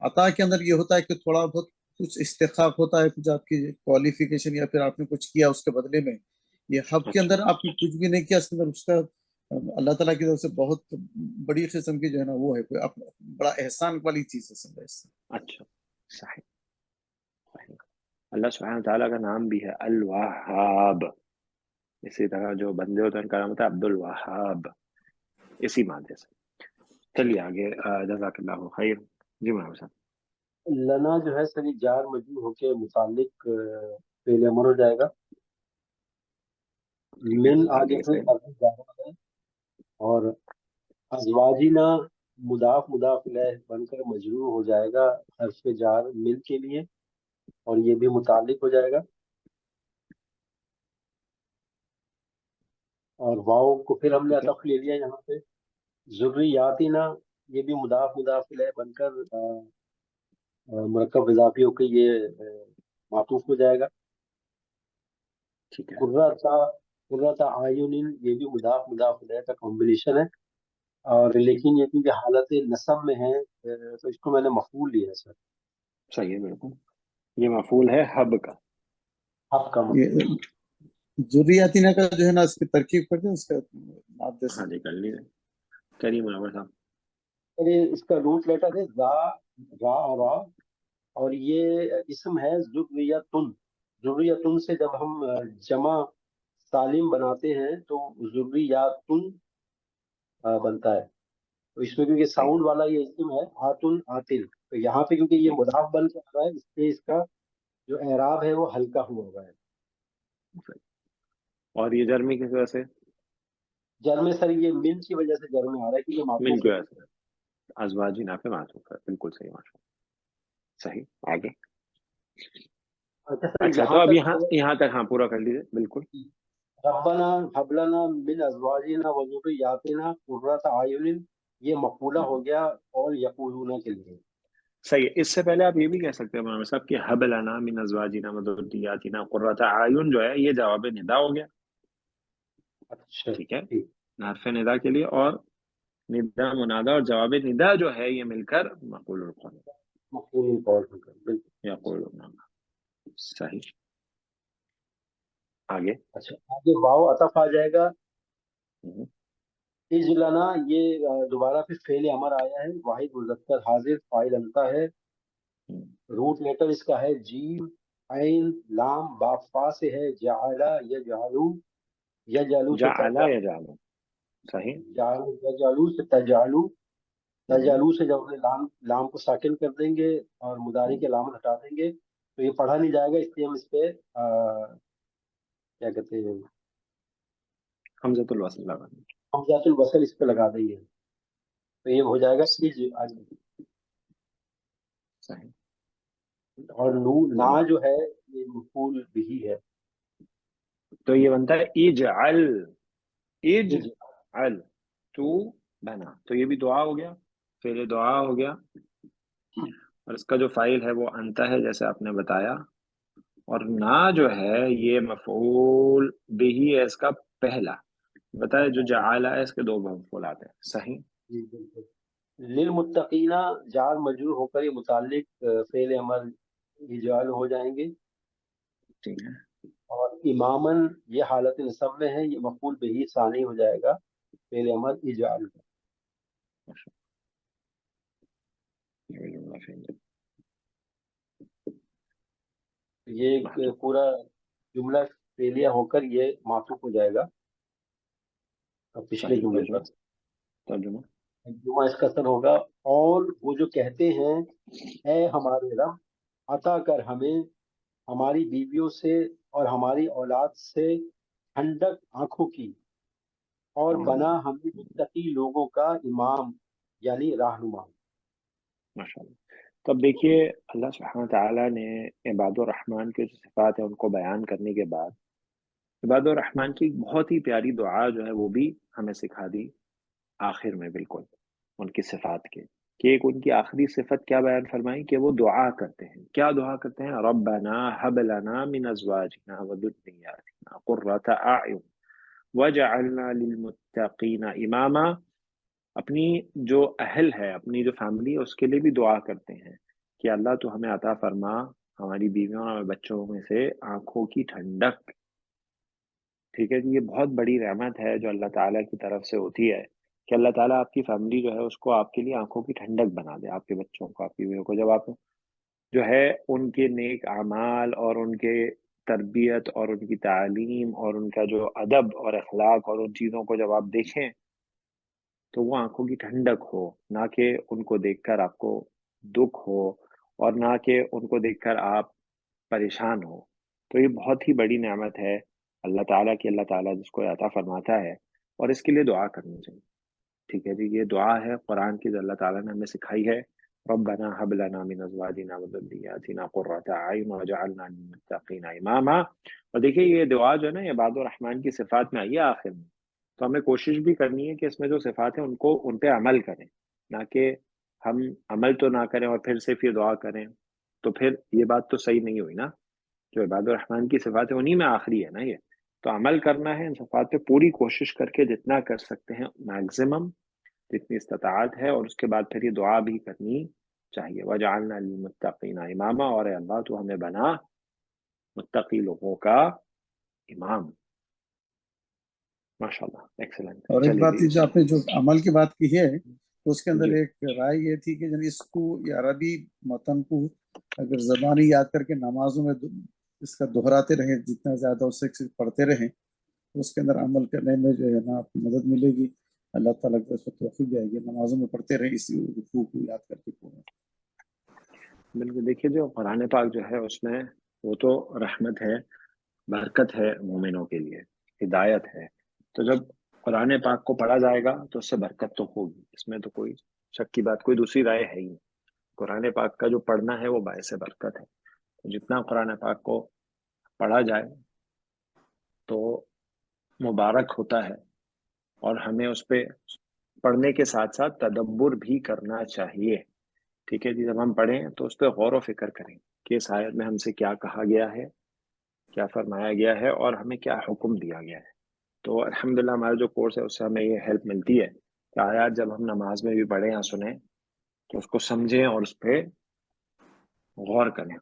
عطا کے اندر یہ ہوتا ہے کہ تھوڑا بہت کچھ استحقاق ہوتا ہے، کچھ آپ کی کوالیفیکیشن یا پھر آپ نے کچھ کیا اس کے بدلے میں. یہ حب کے اچھا. اندر آپ نے کچھ بھی نہیں کیا، اس کے اندر اس کا اللہ تعالیٰ کی طرف سے بہت بڑی قسم کی جو ہے نا وہ ہے کوئی بڑا احسان والی چیز ہے سمجھا اس سے. اچھا. صحیح. صحیح. اللہ سبحانہ تعالیٰ کا نام بھی ہے الوہاب. اسی طرح جو بندے ہوتے ہیں ان کا نام ہوتا ہے عبد الوہاب، اسی معنی سے. چلیے آگے. جزاک اللہ خیر. جی محمد صاحب. لنا جو ہے سر جار مجرور ہو کے متعلق فعل امر ہو جائے گا. من آگے سے حرف جار ہے اور ازواجنا مضاف مضاف الیہ بن کر مجرور ہو جائے گا حرف جار مل کے لیے اور یہ بھی متعلق ہو جائے گا. اور واؤ کو پھر ہم نے ٹھیک ہے. عطف لے لیا یہاں پہ. ذریاتنا یہ بھی مضاف مضاف الیہ بن کر مرکب اضافی ہو کے یہ معطوف ہو جائے گا. ٹھیک ہے. قرۃ اعین یہ بھی مضاف مضاف الیہ کا کمبینیشن ہے، اور لیکن یہ کیونکہ حالت نصب میں ہے تو اس کو میں نے مفعول لیا ہے سر. صحیح ہے بالکل. یہ مفعول ہے حب کا. حب کا یہ مفعول. ذریاتنا کا جو ہے نا اس کی ترکیب کرتے ہیں، اس کا مادے سے. ہاں جی کر لیجیے. کریم منور صاحب. اس کا روٹ لیٹر ہے زا، را اور را، اور یہ اسم ہے ذریتن. ذریتن سے جب ہم جمع سالم بناتے ہیں تو ذریاتن بنتا ہے. تو اس میں کیونکہ ساؤنڈ والا یہ اسم ہے آتن آتل، تو یہاں پہ کیونکہ یہ مضاف بن کے آ رہا ہے اس لیے اس کا جو اعراب ہے وہ ہلکا ہوا ہوا ہے. اور یہ جرمی کس وجہ سے؟ جر میں سر یہ من کی وجہ سے جر میں آ رہا ہے کیونکہ من معطوف کی ہے. وجہ سے ازواجی نافع معطوف ہے. بالکل صحیح ماشاء اللہ. صحیح. آگے. اچھا سر اچھا تو یہاں اب تک یہاں تک ہاں پورا کر لیجیے. بالکل. ربنا هب لنا من ازواجنا وذرياتنا قرۃ اعین یہ مقولہ ہو گیا اور یقولون کے لیے. صحیح ہے. اس سے پہلے آپ یہ بھی کہہ سکتے ہیں مولانا صاحب کہ حب لنا من ازواجنا وذریاتنا قرۃ اعین جو ہے یہ جواب ندا ہو گیا. اچھا ٹھیک ہے. ٹھیک. حرف ندا کے لیے، اور ندا منادا اور جواب ندا جو ہے یہ مل کر مقول القول مفعول قول ہو گیا بالکل. یقولون. صحیح. آگے. اچھا آگے واو عطف آ جائے گا. ہوں. اجلنا یہ دوبارہ پھر فعل امر آیا ہے، واحد مذکر حاضر، فاعل انتا ہے. روٹ لیٹر اس کا ہے جیم عین لام با فا سے ہے جعلا یجعلو، یجعلو سے جعل یجعل. صحیح. یجعلو سے تجعلو. تجعلو سے جب لام کو ساکن کر دیں گے اور مضارع کے علامت ہٹا دیں گے تو یہ پڑھا نہیں جائے گا، اس لیے ہم اس پہ کیا کہتے ہیں حمزۃ الوصل لگا. حمزۃ الوصل اس پہ لگا دیں گے تو یہ ہو جائے گا اجعل. صحیح. اور نا جو ہے یہ مفعول بھی ہے. تو یہ بنتا ہے اجعل. اجعل تو بنا. تو یہ بھی دعا ہو گیا، فعل دعا ہو گیا، اور اس کا جو فاعل ہے وہ انت ہے جیسے آپ نے بتایا، اور نا جو ہے یہ مفعول بھی ہے اس کا پہلا. بتائے جو جعل ہے اس کے دو مفعولات ہیں. صحیح. جی بالکل. للمتقین جار مجرور ہو کر یہ متعلق فعل امر اجعل ہو جائیں گے. ٹھیک ہے. اور امامن یہ حالت نصب میں ہے، یہ مفعول بھی ثانی ہو جائے گا فعل امر اجعل کا. یہ پورا جملہ فعلیہ ہو کر یہ معطوف ہو جائے گا پچھلے صحیح. جملے پر. ترجمہ. جمعہ اس کا اثر ہوگا اور وہ جو کہتے ہیں اے ہمارے رب عطا کر ہمیں ہماری بیویوں سے اور ہماری اولاد سے ٹھنڈک آنکھوں کی، اور بنا ہمیں متقی لوگوں کا امام یعنی رہنما. ماشاء اللہ. تو اب دیکھیے اللہ سبحانہ تعالیٰ نے عباد الرحمن کے جو صفات ہیں ان کو بیان کرنے کے بعد عباد الرحمن کی ایک بہت ہی پیاری دعا جو ہے وہ بھی ہمیں سکھا دی آخر میں، بالکل ان کی صفات کے، کہ ایک ان کی آخری صفت کیا بیان فرمائی کہ وہ دعا کرتے ہیں. کیا دعا کرتے ہیں؟ ربنا حب لنا من ازواجنا وذریاتنا قرۃ اعین وجعلنا للمتقین اماما. اپنی جو اہل ہے، اپنی جو فیملی ہے اس کے لیے بھی دعا کرتے ہیں کہ اللہ تو ہمیں عطا فرما ہماری بیویوں اور بچوں میں سے آنکھوں کی ٹھنڈک. ٹھیک ہے جی. یہ بہت بڑی رحمت ہے جو اللہ تعالیٰ کی طرف سے ہوتی ہے کہ اللہ تعالیٰ آپ کی فیملی جو ہے اس کو آپ کے لیے آنکھوں کی ٹھنڈک بنا دے. آپ کے بچوں کو، آپ کی بیویوں کو، جب آپ جو ہے ان کے نیک اعمال اور ان کے تربیت اور ان کی تعلیم اور ان کا جو ادب اور اخلاق اور ان چیزوں کو جب آپ دیکھیں تو وہ آنکھوں کی ٹھنڈک ہو، نہ کہ ان کو دیکھ کر آپ کو دکھ ہو اور نہ کہ ان کو دیکھ کر آپ پریشان ہو. تو یہ بہت ہی بڑی نعمت ہے اللہ تعالیٰ کی، اللہ تعالیٰ جس کو عطا فرماتا ہے، اور اس کے لیے دعا کرنی چاہیے. ٹھیک ہے جی. یہ دعا ہے قرآن کی جو اللہ تعالیٰ نے ہمیں سکھائی ہے. ربنا هب لنا من ازواجنا وذرياتنا قرۃ اعین وجعلنا للمتقین اماما. اور دیکھیے یہ دعا جو ہے نا عباد الرحمن کی صفات میں آئی ہے آخر میں، تو ہمیں کوشش بھی کرنی ہے کہ اس میں جو صفات ہیں ان پہ عمل کریں، نہ کہ ہم عمل تو نہ کریں اور پھر صرف یہ دعا کریں تو پھر یہ بات تو صحیح نہیں ہوئی نا. جو عباد الرحمن کی صفات ہے انہی میں آخری ہے نا یہ. تو عمل کرنا ہے ان صفات پہ پوری کوشش کر کے جتنا کر سکتے ہیں میکزیمم، جتنی استطاعت ہے، اور اس کے بعد پھر یہ دعا بھی کرنی چاہیے. وجعلنا للمتقین اماما، اور اے اللہ تو ہمیں بنا متقی لوگوں کا امام. ماشاء اللہ، ایکسلنٹ. اور ایک چلیے بات جی. جو آپ نے جو عمل کی بات کی ہے تو اس کے اندر جی ایک رائے یہ تھی کہ اس کو یہ عربی متن کو اگر زبانی یاد کر کے نمازوں میں اس کا دہراتے رہیں، جتنا زیادہ اسے پڑھتے رہیں تو اس کے اندر عمل کرنے میں جو ہے نا آپ کو مدد ملے گی. اللہ تعالیٰ کی طرف سے توفیق جائے گی. نمازوں میں پڑھتے رہیں اسی رکوع کو یاد کر کے پڑھیں. بالکل. دیکھیے جو قرآن پاک جو ہے اس میں وہ تو رحمت ہے، برکت ہے مومنوں کے لیے، ہدایت ہے. تو جب قرآن پاک کو پڑھا جائے گا تو اس سے برکت تو ہوگی، اس میں تو کوئی شک کی بات، کوئی دوسری رائے ہے ہی نہیں. قرآن پاک کا جو پڑھنا ہے وہ باعث برکت ہے. تو جتنا قرآن پاک کو پڑھا جائے تو مبارک ہوتا ہے. اور ہمیں اس پہ پڑھنے کے ساتھ ساتھ تدبر بھی کرنا چاہیے. ٹھیک ہے جی. جب ہم پڑھیں تو اس پہ غور و فکر کریں کہ اس آیت میں ہم سے کیا کہا گیا ہے، کیا فرمایا گیا ہے، اور ہمیں کیا حکم دیا گیا ہے. تو الحمدللہ ہمارا جو کورس ہے اس سے ہمیں یہ ہیلپ ملتی ہے کہ آیات جب ہم نماز میں بھی پڑھیں یا سنیں تو اس کو سمجھیں اور اس پہ غور کریں.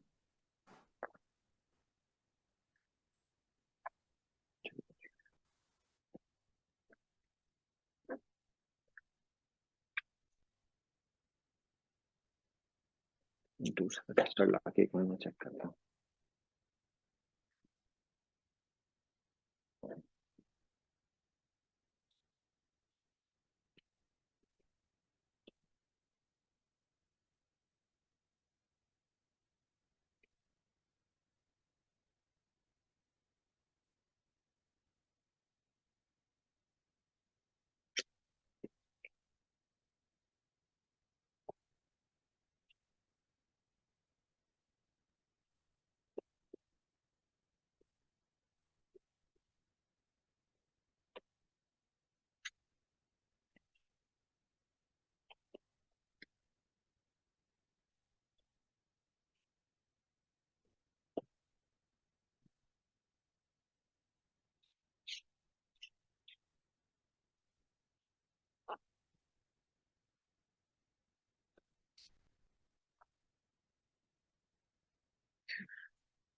دوسرا ٹیسٹر لا کے ایک منٹ میں چیک کرتا ہوں.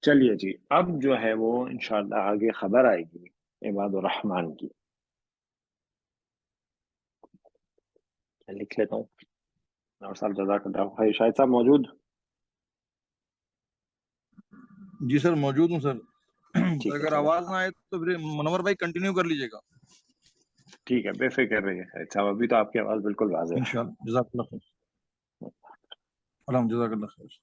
چلیے جی. اب جو ہے وہ انشاءاللہ آگے خبر آئے گی عباد الرحمن کی. میں لکھ لیتا ہوں. اور صاحب جزاک اللہ خیر. شاہد صاحب موجود؟ جی سر موجود ہوں سر. ٹھیک ہے اگر چلے. آواز نہ آئے تو پھر منور بھائی کنٹینیو کر لیجیے گا. ٹھیک ہے، بے فکر رہیے شاہد صاحب، ابھی تو آپ کی آواز بالکل واضح ہے. انشاءاللہ. جزاک اللہ خیر. الحمد جزاک اللہ خیر.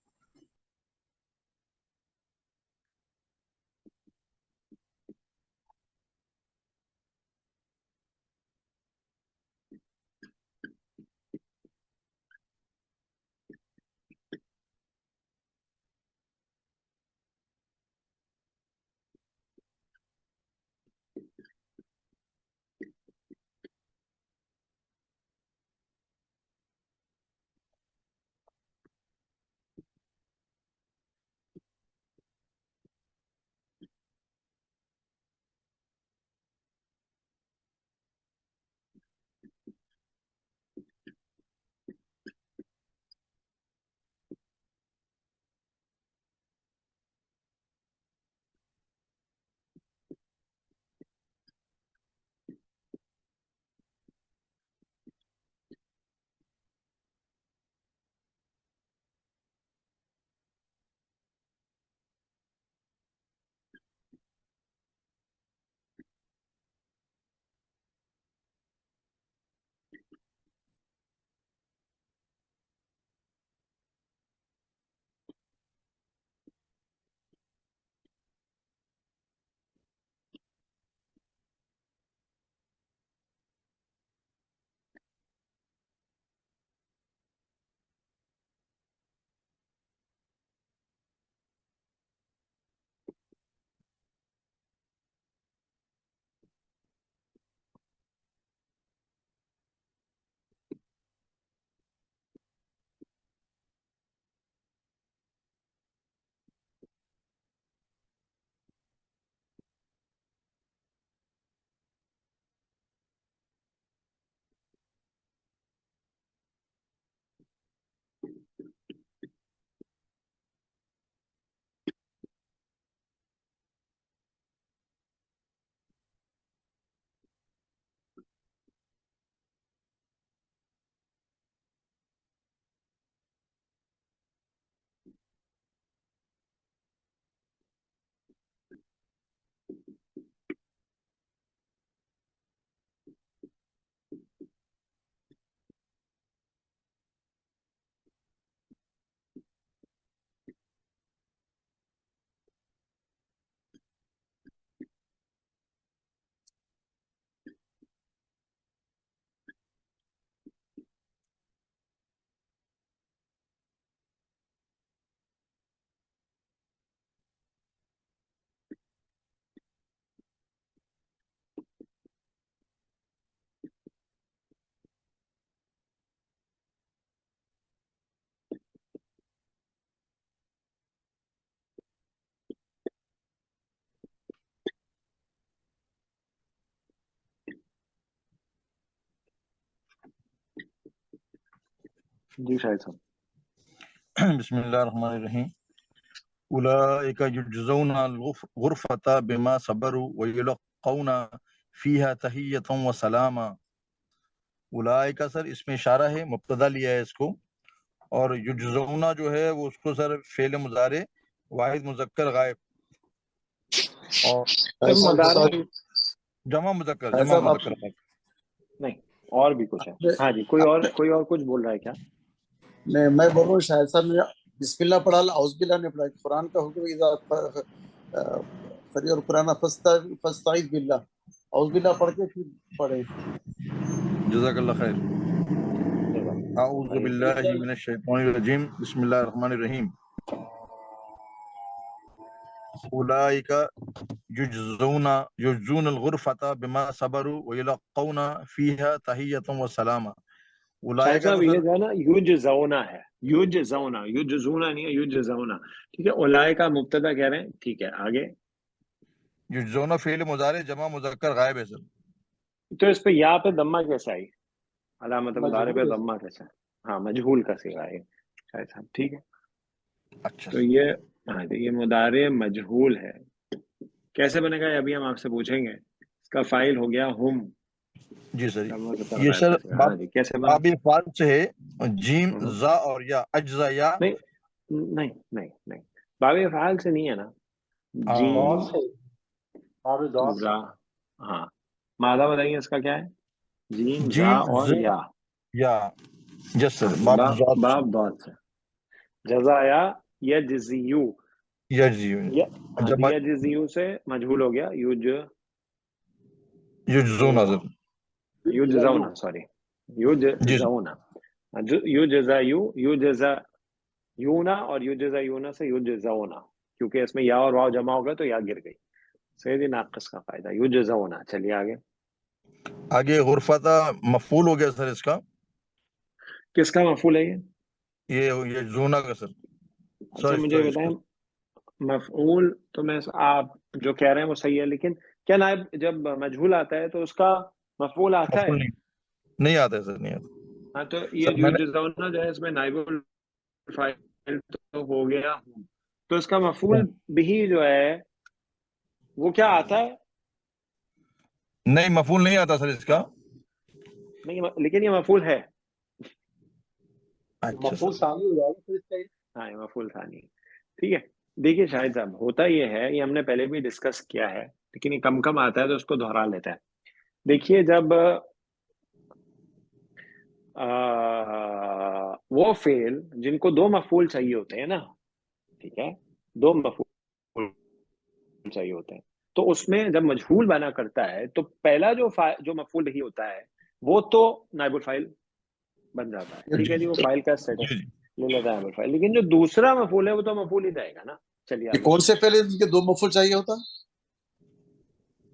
جی شاہد صاحب. بسم اللہ الرحمن الرحیم. اولئک یجزون الغرفۃ بما صبروا ویلقون فیہا تحیۃ و سلاما. اولئک سر اس میں اشارہ ہے، مبتدا لیا ہے اس کو، اور یجزونا جو ہے وہ اس کو سر فعل مضارع واحد مذکر غائب اور مدارے جمع مذکر شاہد صاحب آپ غائب. نہیں، اور بھی کچھ ہے. ہاں جی، کوئی اور کچھ بول رہا ہے کیا؟ نہیں، میں بول رہا ہوں شاہد صاحب نے بسم اللہ پڑھا، اعوذ باللہ نے پڑھا. قرآن کا حکم اذا فری اور قرآن فاستعیذ باللہ، اعوذ باللہ پڑھ کے پھر پڑھے. جزاک اللہ خیر. اعوذ باللہ من الشیطان الرجیم. بسم اللہ الرحمن الرحیم. اولئک یجزون الغرفۃ بما صبروا ویلقون فیہا تحیۃ و سلاما. شاہد اولئک صاحب کو یہ سر جو ہے نا یجزونا ہے، یجزونا، یجزونا نہیں ہے، یجزونا. ٹھیک ہے، اولئک کا مبتدا کہہ رہے ہیں. ٹھیک ہے، آگے. یجزون فعل مضارع جمع مذکر غائب ہے سر. تو اس پہ یا پہ دمہ کیسا آئی؟ علامت مضارع پہ مجہول ہے. دمہ کیسا ہے؟ ہاں، مجہول کا صیغہ ہے شاہد صاحب. ٹھیک ہے، اچھا تو یہ ہاں جی، یہ مضارع مجہول ہے. کیسے بنے گا یہ ابھی ہم آپ سے پوچھیں گے. اس کا فاعل ہو گیا ہم. جی سر. دمہ مذکر یہ غائب سر کا صیغہ. ہاں جی، کیسے بنا؟ باب فعل سے ہے، جیم ہم. زا اور یا، اجزا یا. نہیں نہیں نہیں نہیں، باب فعال سے نہیں ہے نا. جیم داد سے، باب داد سے. زا. ہاں، مادہ بتائیے اس کا کیا ہے؟ جیم زا جیم اور ز یا. یا. جس سر ہاں جی، باب ذات سے. باب ضاد سے. جزایا یجزیو. یجزیو. ہاں جی، جمع یجزیو سے مجہول ہو گیا یجزون سر. یجزونا، سوری، جی سر. یجزونا. یجزایو، یجزایونا، اور یجزایونا سے یجزونا، کیونکہ اس میں یا اور واو جمع ہو گیا تو یا گر گئی. سیدی ناقص کا فائدہ، یجزونا. چلیے آگے. آگے غرفت مفعول ہو گیا سر اس کا. کس کا مفعول ہے یہ؟ یہ یجزونا کا سر. اچھا مجھے بتائیں، مفعول تو میں آپ جو کہہ رہے ہیں وہ صحیح ہے، لیکن کیا نائب جب مجہول آتا ہے تو اس کا مفعول آتا ہے؟ مفعول نہیں آتا ہے سر، نہیں آتا. ہاں، تو سر یہ میں نے یجزونا جو ہے اس میں نائب الفاعل تو ہو گیا، تو اس کا مفعول بھی جو ہے وہ کیا آتا ہے؟ نہیں، مفعول نہیں آتا سر اس کا. نہیں، لیکن یہ مفعول ہے. اچھا مفعول سر. ثانی ہو جائے گا پھر اس کا. ہاں، یہ مفعول ثانی ہے. ٹھیک ہے، دیکھیے شاہد صاحب، ہوتا یہ ہے، یہ ہم نے پہلے بھی ڈسکس کیا ہے، لیکن یہ کم کم آتا ہے تو اس کو دہرا لیتا ہے. دیکھیے، جب وہ فعل جن کو دو مفعول چاہیے ہوتے ہیں نا، ٹھیک ہے، دو مفعول چاہیے ہوتے ہیں، تو اس میں جب مجہول بنا کرتا ہے تو پہلا جو مفعول ہی ہوتا ہے وہ تو نائب الفاعل بن جاتا ہے. ٹھیک ہے جی، وہ فائل کا اسٹیٹس لے لیتا ہے نائب الفاعل. لیکن جو دوسرا مفعول ہے وہ تو مفعول ہی رہے گا نا. چلیے یہ آگے. کون سے پہلے ان کے دو مفعول چاہیے ہوتا؟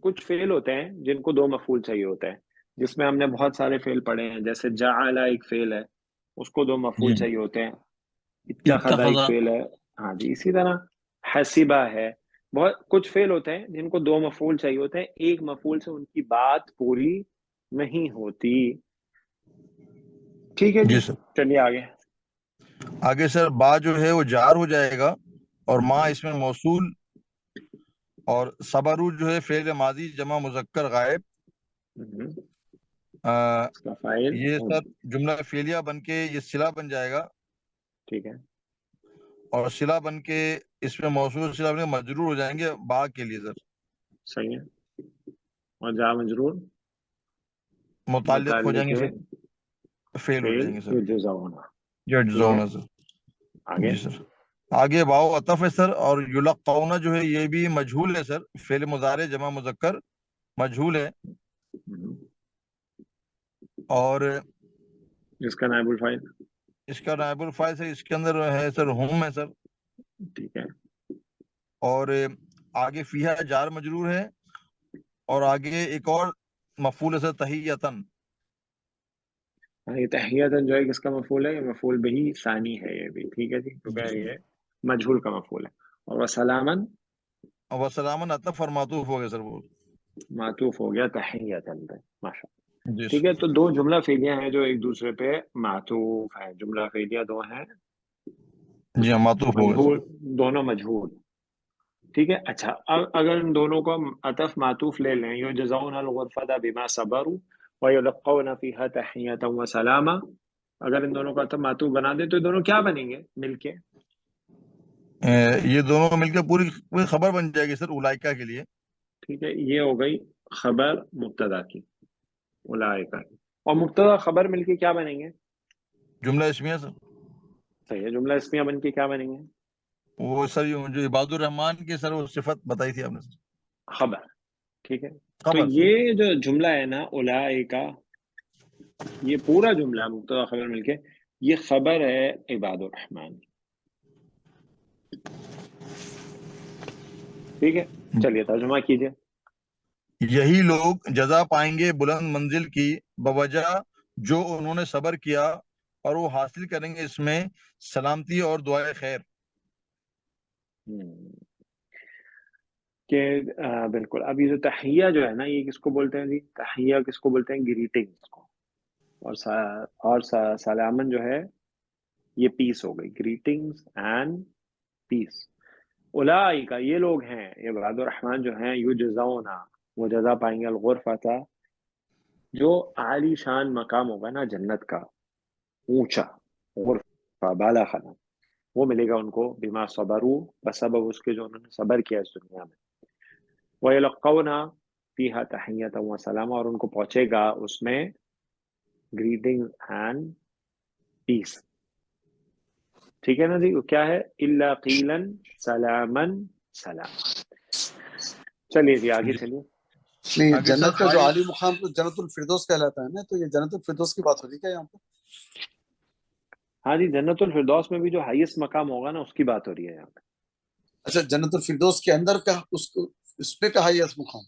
کچھ فعل ہوتے ہیں جن کو دو مفعول چاہیے ہوتا ہے، جس میں ہم نے بہت سارے فعل پڑھے ہیں. جیسے جعل ایک فعل ہے، اس کو دو مفعول چاہیے ہوتے ہیں. اتخذ ایک فعل ہے. ہاں جی، اسی طرح حسبہ ہے. بہت کچھ فعل ہوتے ہیں جن کو دو مفعول چاہیے ہوتے ہیں، ایک مفعول سے ان کی بات پوری نہیں ہوتی. ٹھیک ہے جی، جی سر. چلیے آگے. آگے سر با جو ہے وہ جار ہو جائے گا، اور ماں اس میں موصول، اور صبرو جو ہے فعل ماضی جمع مذکر غائب. اس کا فاعل یہ سر جملہ فعلیہ بن کے یہ صلہ بن جائے گا، ٹھیک ہے. اور صلہ بن کے اس میں موصول صلہ بن کے مجرور ہو جائیں گے با کے لیے سر. صحیح ہے. اور جا مجرور متعلق ہو جائیں متعلق گے فعل ہو جائیں گے سر. یجزون. یجزون سر. آگے. جی سر. آگے واو عطف ہے سر، اور یلقون جو ہے یہ بھی مجہول ہے سر، فعل مضارع جمع مذکر مجہول ہے، اور اس کا نائب الفاعل اس کا نائب الفاعل سے اس کے اندر ہے سر ہم ہے سر. ٹھیک ہے. اور آگے فیہا جار مجرور ہے، اور آگے ایک اور مفعول ہے سر تحیتن. یہ تحیتاً جو ہے کس کا مفعول ہے؟ یہ مفعول بہی ثانی ہے یہ بھی. ٹھیک ہے جی، کیونکہ یہ مجہول کا مفعول ہے. اور وسلامن وسلامن عطف اور معطوف ہو گیا سر، وہ معطوف ہو گیا تحیتاً پہ. ماشاء اللہ. جی ٹھیک ہے، تو دو جملہ فعلیاں ہیں جو ایک دوسرے پہ معطوف ہیں. جملہ فعلیاں دو ہیں جی ہاں معطوف ہو گئے مجہول، دونوں مجہول. ٹھیک ہے. اچھا اگر ان دونوں کو عطف معطوف لے لیں، یجزون الغرفۃ بما صبروا ویلقون فیہا تحیۃ وسلاما، اگر ان دونوں کو عطف معطوف بنا دیں تو یہ دونوں کیا بنیں گے مل کے؟ یہ دونوں مل کے پوری خبر بن جائے گی سر اولائکا کے لیے. ٹھیک ہے، یہ ہو گئی خبر مبتدا کی اولئک، اور مبتدا خبر مل کے کیا بنیں گے؟ جملہ اسمیہ سر. صحیح ہے، جملہ اسمیہ بن کے کیا بنیں گے؟ وہ سر جو عباد الرحمان کی سر وہ صفت بتائی تھی آپ نے سر. خبر. ٹھیک ہے، تو خبر سر. یہ جو جملہ ہے نا اولئک، یہ پورا جملہ مبتدا خبر مل کے یہ خبر ہے عباد الرحمن. ٹھیک ہے، چلیے ترجمہ کیجئے. یہی لوگ جزا پائیں گے بلند منزل کی بوجہ جو انہوں نے صبر کیا، اور وہ حاصل کریں گے اس میں سلامتی اور دعائے خیر. کہ بالکل. اب یہ جو تحیہ جو ہے نا، یہ کس کو بولتے ہیں جی؟ تحیہ کس کو بولتے ہیں؟ گریٹنگز کو. اور سلامن جو ہے یہ پیس ہو گئی، گریٹنگز اینڈ پیس. اولئک یہ لوگ ہیں، یہ عباد الرحمن جو ہیں، یجزون وہ جزا پائیں گے، الغرفۃ جو عالی شان مقام ہوگا نا جنت کا، اونچا غرفہ بالا خانہ، وہ ملے گا ان کو بما صبروا، بسبب اس کے جو انہوں نے صبر کیا اس دنیا میں. وَيَلَقَّوْنَ فِيهَا تَحِيَّةً وَسَلَامًا، اور ان کو پہنچے گا اس میں گریٹنگ اینڈ پیس. ٹھیک ہے نا جی؟ کیا ہے؟ إِلَّا قِيلًا سَلَامًا سلام. چلیے جی آگے چلیے. نہیں، آگے سر جنت کا جو عالی مقام تو جنت الفردوس کہلاتا ہے نا، تو یہ جنت الفردوس کی بات ہو رہی ہے کیا یہاں پہ؟ ہاں جی، جنت الفردوس میں بھی جو ہائیسٹ مقام ہوگا نا اس کی بات ہو رہی ہے یہاں پہ. اچھا، جنت الفردوس کے اندر کا اس پہ کہا یہ مقام؟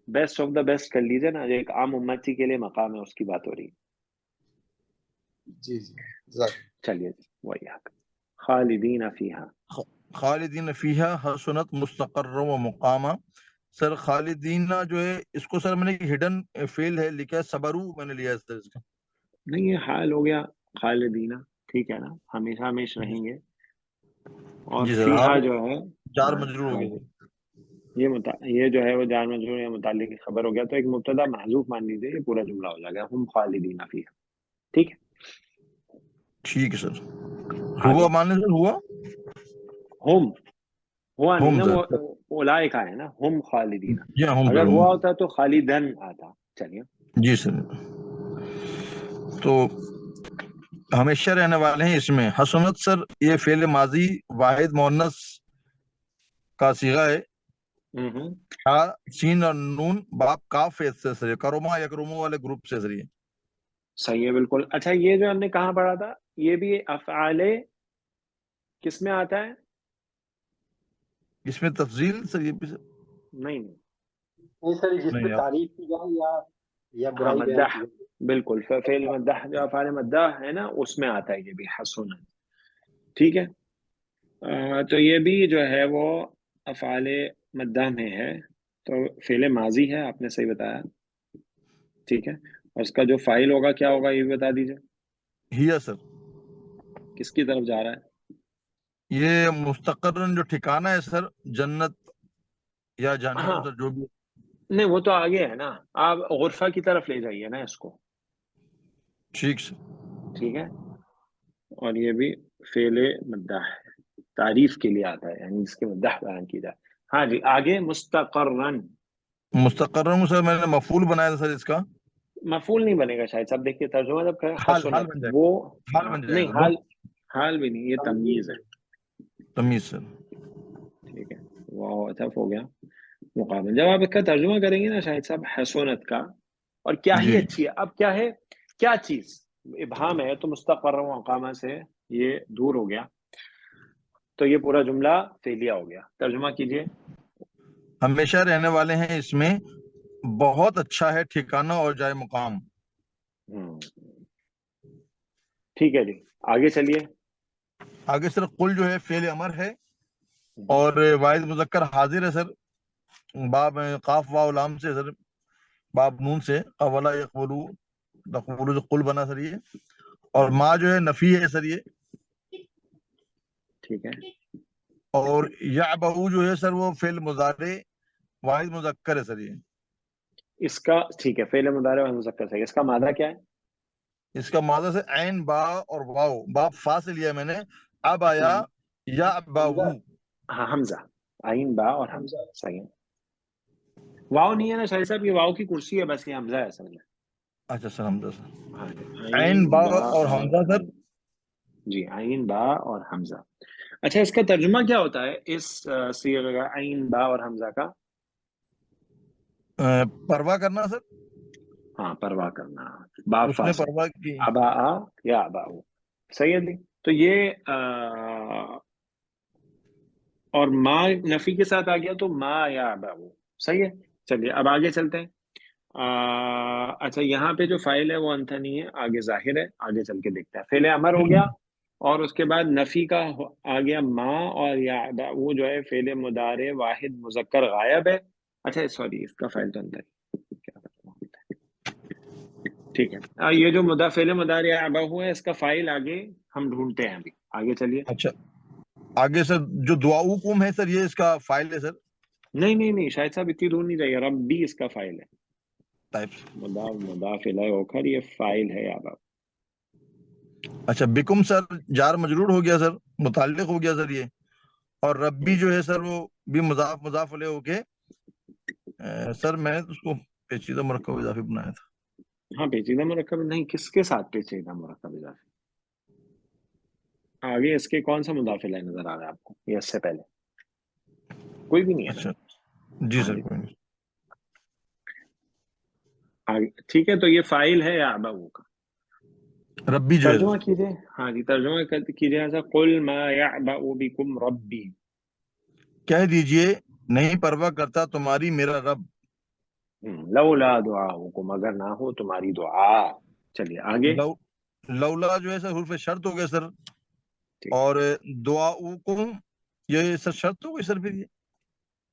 بیسٹ آف دا بیسٹ کر لیجیے نا، جو ایک عام امتی کے لیے مقام ہے اس کی بات ہو رہی ہے. جی جی جزاک اللہ. چلیے جی وہی حق. خالدین فیہا، خالدین فیہا حسنت مستقر و مقامہ. سر خالدین جو ہے اس کو سر میں نے ہڈن فیل ہے لکھا ہے، صبرو میں نے لیا ہے سر اس کا. نہیں یہ حال ہو گیا خالدین، ٹھیک ہے نا، ہمیشہ ہمیشہ رہیں گے. اور جی سر فیہا ہاں جو ہے جار مجرور ہو گیا سر. یہ جو ہے وہ جار مجرور یا متعلق کی خبر ہو گیا، تو ایک مبتدا محذوف مان لیجیے، یہ پورا جملہ ہو جائے گا ہم خالدین فیہا. ٹھیک ہے، ٹھیک ہے سر. آگے. ہوا مان لیں سر، ہوا ہم ہوا نہیں ہم نا، وہ سر. اولئک ہے نا، ہم خالدین. جی ہاں ہم سر اگر ہم. ہوا ہوتا تو خالدن آتا. چلیے. جی سر. تو ہمیشہ رہنے والے ہیں اس میں. حسنت سر یہ فعل ماضی واحد مؤنث کا صیغہ ہے. ہاں سین اور نون باپ کاف سے سر، کروما یکرومو والے گروپ سے سر. یہ صحیح ہے بالکل. اچھا یہ جو ہم نے کہاں پڑھا تھا، یہ بھی افعال کس میں آتا ہے؟ اس میں تفضیل سر یہ بھی سر نہیں نہیں سر، جس نہیں پہ آپ. تعریف کی جائے یا ہاں برائی بیان مدح، کی جائے. بالکل. فعل مدح جو افعال مدح ہے نا اس میں آتا ہے یہ بھی حسن. ٹھیک ہے، تو یہ بھی جو ہے وہ افعال مدح میں ہے، تو فعل ماضی ہے، آپ نے صحیح بتایا. ٹھیک ہے، اور اس کا جو فاعل ہوگا کیا ہوگا یہ بھی بتا دیجیے. ہیا سر کس کی طرف جا رہا ہے؟ یہ مستقرن جو ٹھکانہ ہے سر، جنت یا جہنم ہاں سر جو بھی. نہیں وہ تو آگے ہے نا، آپ غرفہ کی طرف لے جائیے نا اس کو. ٹھیک سر. ٹھیک ہے، اور یہ بھی فعل مدح ہے، تعریف کے لیے آتا ہے، یعنی اس کے مدح بیان کی جائے. ہاں جی آگے. مستقرن، مستقرن سر میں نے مفعول بنایا تھا سر اس کا. مفعول نہیں بنے گا شاید. سب دیکھیے ترجمہ جب کریں حال حسنت، بن جائے وہ گا. حال بن جائے نہیں، گا. حال بھی نہیں، یہ تمییز ہے. تمیز سر. ٹھیک ہے، وہ اطف ہو گیا مقابل. جب آپ اس کا ترجمہ کریں گے نا شاہد صاحب حسنت کا، اور کیا ہی جی اچھی ہے. اب کیا ہے، کیا چیز ابہام ہے، تو مستقر و مقامہ سے یہ دور ہو گیا، تو یہ پورا جملہ فعلیہ ہو گیا. ترجمہ کیجئے. ہمیشہ رہنے والے ہیں اس میں، بہت اچھا ہے ٹھکانہ اور جائے مقام. ٹھیک ہے جی آگے چلیے. آگے سر قل جو ہے فعل امر ہے، اور واحد مذکر حاضر ہے سر، باب قاف واو لام سے سر. باب نون سے، اولا یقبلو، تقبلو جو قل بنا سر یہ، اور ما جو ہے نفی ہے سر یہ، ٹھیک ہے. اور یعبہو جو ہے سر وہ فعل مضارع واحد مذکر ہے سر یہ. اس کا ٹھیک ہے، فعل مضارع و مذکر سے، اس کا مادہ کیا ہے؟ اس کا ماضی سے عین با اور واو، با فا سے لیا میں نے، اب آیا یعبہو. ہاں حمزہ، عین با اور حمزہ، صحیح ہے. واؤ نہیں ہے نا شاہد صاحب، یہ واؤ کی کرسی ہے بس، یہ حمزہ ہے اصل میں. اچھا سر حمزہ سر، ہاں جی، عین با اور اور حمزہ سر. جی عین با اور حمزہ. اچھا اس کا ترجمہ کیا ہوتا ہے اس صیغہ کا، عین با اور حمزہ کا؟ پرواہ کرنا سر، ہاں پرواہ کرنا، با اس فا نے سے، پرواہ کی. ابا یا ابا. صحیح ہے جی. تو یہ اور ما نفی کے ساتھ آ گیا تو ما یا ابا. صحیح ہے. چلیے اب آگے چلتے ہیں. اچھا یہاں پہ جو فائل ہے وہ انتھا نہیں ہے، آگے ظاہر ہے، آگے چل کے دیکھتے ہیں. فعل امر ہو گیا اور اس کے بعد نفی کا آ گیا ما، اور یا وہ جو ہے فعل مضارع واحد مذکر غائب ہے. اچھا سوری، اس کا فائل تو اندر ٹھیک ہے. یہ جو فعل مضارع ابا ہوا ہے، اس کا فائل آگے ہم ڈھونڈتے ہیں ابھی. آگے چلیے. اچھا آگے سر جو دعاؤکم ہے سر یہ اس کا فائل ہے سر. نہیں شاہد صاحب اتنی دور نہیں جائیے، رب بھی اس کا فائل ہے. ٹائپ. مضاف الیہ ہو کر یہ فائل ہے ابا. اچھا بکم سر جار مجرور ہو گیا سر، متعلق ہو گیا سر یہ، اور ربی جو ہے سر وہ بھی مضاف علیہ ہو کے. سر میں نے اس کو پیچیدہ مرکب اضافی بنایا تھا. ہاں پیچیدہ مرکب نہیں، کس کے ساتھ پیچیدہ مرکب اضافی؟ آگے اس کے کون سا مضاف الیہ نظر آ رہا ہے آپ کو، یہ اس سے پہلے کوئی بھی نہیں ہے نا؟ اچھا جی ہاں سر جی کوئی نہیں. آگے ٹھیک ہے. تو یہ فائل ہے یا ابا کا. ربی جو ہے ترجمہ سر. کیجئے. ہاں جی ترجمہ کیجئے ایسا، قل ما یعبأ بکم ربی. کہہ دیجئے نہیں پرواہ کرتا تمہاری میرا رب. لولا دعاؤکم، اگر نہ ہو تمہاری دعا. چلیے آگے. لولا جو ہے سر حرف شرط ہو گیا سر، ٹھیک. اور دعاؤکم یہ سر شرط ہو گئی سر، پھر یہ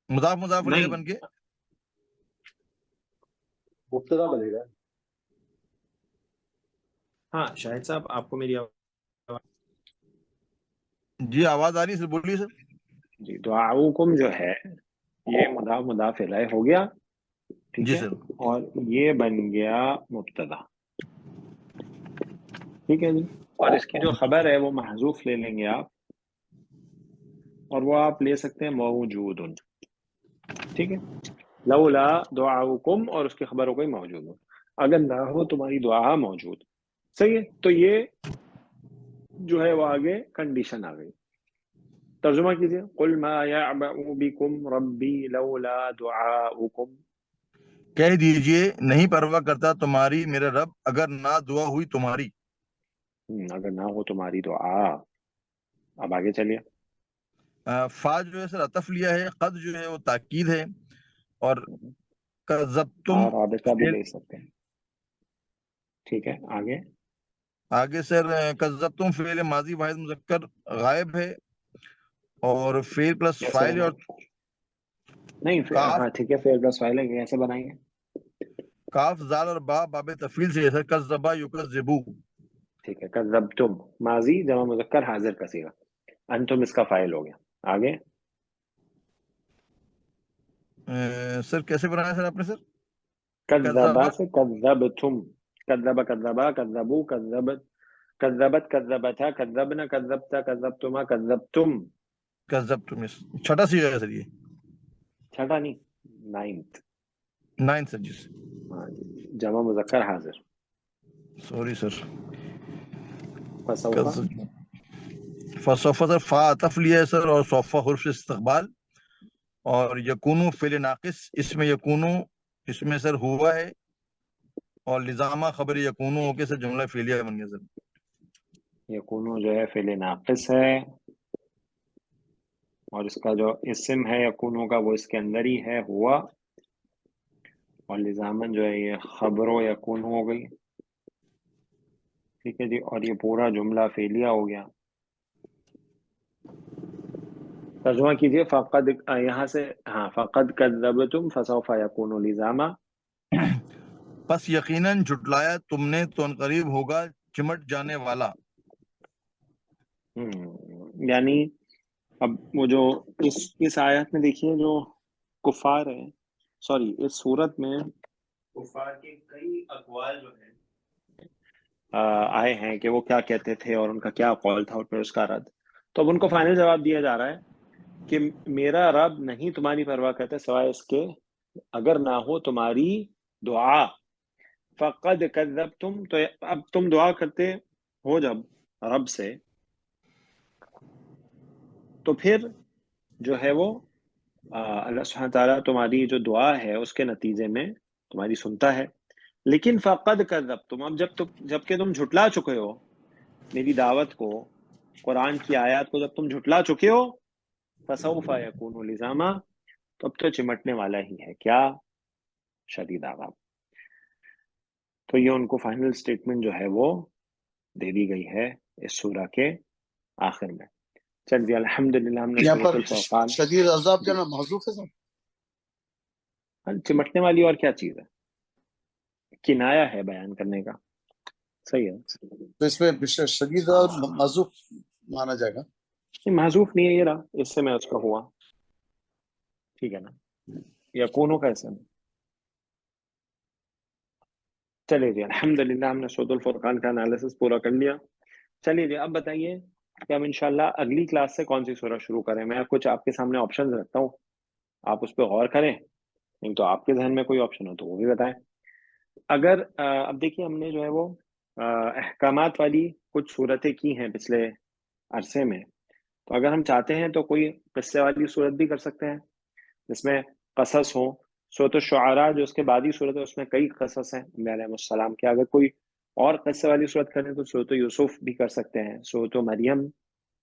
مضاف علیہ نہیں بن کے مبتدا بنے گا. ہاں شاہد صاحب آپ کو میری آواز؟ جی آواز آ رہی ہے سر، بولیے سر. جی دعاؤکم جو ہے یہ مضاف الیہ ہو گیا، ٹھیک جی ہے، سر. اور یہ بن گیا مبتدا. ٹھیک ہے جی. اور اس کی جو خبر ہے وہ محذوف لے لیں گے آپ، اور وہ آپ لے سکتے ہیں موجود. ٹھیک ہے. لولا دعاؤکم اور اس کی خبر ہو گئی موجود، اگر نہ ہو تمہاری دعا موجود. صحیح ہے. تو یہ جو ہے وہ آگے کنڈیشن آ گئی. ترجمہ کیجئے. قل ما یعبأ بکم ربی لولا دعاؤکم. کہہ دیجئے نہیں پرواہ کرتا تمہاری میرا رب اگر نہ دعا ہوئی تمہاری. اگر نہ ہو تمہاری دعا. اب آگے چلیے. فا جو ہے سر عطف لیا ہے، قد جو ہے وہ تاکید ہے، اور کذبتم اور رابطہ بھی فعل. لے سکتے ہیں. ٹھیک ہے آگے. آگے سر کذبتم فعل ماضی واحد مذکر غائب ہے، اور فعل پلس کیسے فاعل اور بنائیں؟ نہیں کاف ہاں ٹھیک ہے، فعل پلس فاعل ہے، کیسے بنائیں گے؟ کاف زال اور با باب تفعیل سے ہے سر، کذبا یکذبو. ٹھیک ہے. کذبتم ماضی جمع مذکر حاضر کا صیغہ، انتم اس کا فاعل ہو گیا. آگے. سر کیسے بنایا سر آپ نے سر؟ کذبا کذبا. سے کذبتم، کذبا کذبا کذبو کذبت، کذبت کذبتا کذبنا کذبتا کذبتما کذبتم. کذبتم چھٹا صیغہ ہے سر یہ. چھٹا نہیں، نائنتھ. 9 سر جی. ہاں جی، جمع مذکر حاضر. Sorry sir. فسوفا. فسوف سر فا عطف لیا ہے سر، اور صوفہ حرف استقبال، اور یکونو فعل ناقص، اس میں یکونو اس میں سر ہوا ہے، اور لزامہ خبر یکونو ہو کے سر جملہ فعلیہ بن گیا سر. یکونو جو ہے فعل ناقص ہے، اور اس کا جو اسم ہے یکونو کا وہ اس کے اندر ہی ہے، ہوا، اور لزامن جو ہے یہ خبر و یکونو ہو گئی. ٹھیک ہے جی. اور یہ پورا جملہ فعلیہ ہو گیا. ترجمہ کیجئے. فقد یہاں سے ہاں، فقد کذبتم فسوف یکون لزاما، پس یقیناً جھٹلایا تم نے تو عنقریب ہوگا چمٹ جانے والا. یعنی اب وہ جو اس آیت میں دیکھیے جو کفار ہیں، سوری اس صورت میں کفار کے کئی اقوال جو ہیں آئے ہیں کہ وہ کیا کہتے تھے اور ان کا کیا قول تھا اور پھر اس کا رد. تو اب ان کو فائنل جواب دیا جا رہا ہے کہ میرا رب نہیں تمہاری پرواہ کرتا سوائے اس کے اگر نہ ہو تمہاری دعا. فقد کذبتم، تو اب تم دعا کرتے ہو جب رب سے تو پھر جو ہے وہ اللہ سبحانہ تعالیٰ تمہاری جو دعا ہے اس کے نتیجے میں تمہاری سنتا ہے. لیکن فقد کذبتم، اب جب کہ تم جھٹلا چکے ہو میری دعوت کو، قرآن کی آیات کو جب تم جھٹلا چکے ہو، فسوف یکون لزاما، تو اب تو چمٹنے والا ہی ہے کیا، شدید عذاب. تو یہ ان کو فائنل سٹیٹمنٹ جو ہے وہ دے دی گئی ہے اس سورہ کے آخر میں. چلیے الحمدللہ ہم نے یہاں سورۃ پر الفرقان شدید عذاب جو ہے نا محذوف ہے سر. چمٹنے والی اور کیا چیز ہے، کنایا ہے بیان کرنے کا. صحیح ہے، تو اس میں شدید اور محذوف مانا جائے گا. یہ محذوف نہیں ہے، یہ رہا اس سے میں اس کا ہوا، ٹھیک ہے نا، یکونوں کا اسم. چلیے جی الحمدللہ ہم نے سورۃ الفرقان کا انالیسس پورا کر لیا. چلیے جی اب بتائیے کہ ہم انشاءاللہ اگلی کلاس سے کون سی سورہ شروع کریں. میں کچھ آپ کے سامنے آپشنز رکھتا ہوں، آپ اس پہ غور کریں، نہیں تو آپ کے ذہن میں کوئی آپشن ہو تو وہ بھی بتائیں. اگر اب دیکھیے ہم نے جو ہے وہ احکامات والی کچھ صورتیں کی ہیں پچھلے عرصے میں، تو اگر ہم چاہتے ہیں تو کوئی قصے والی صورت بھی کر سکتے ہیں جس میں قصص ہو. سورۃ الشعراء جو اس کے بعدی صورت ہے اس میں کئی قصص ہیں انبیاء علیہ السلام کے. اگر کوئی اور قصے والی صورت کریں تو سورۃ یوسف بھی کر سکتے ہیں، سورۃ مریم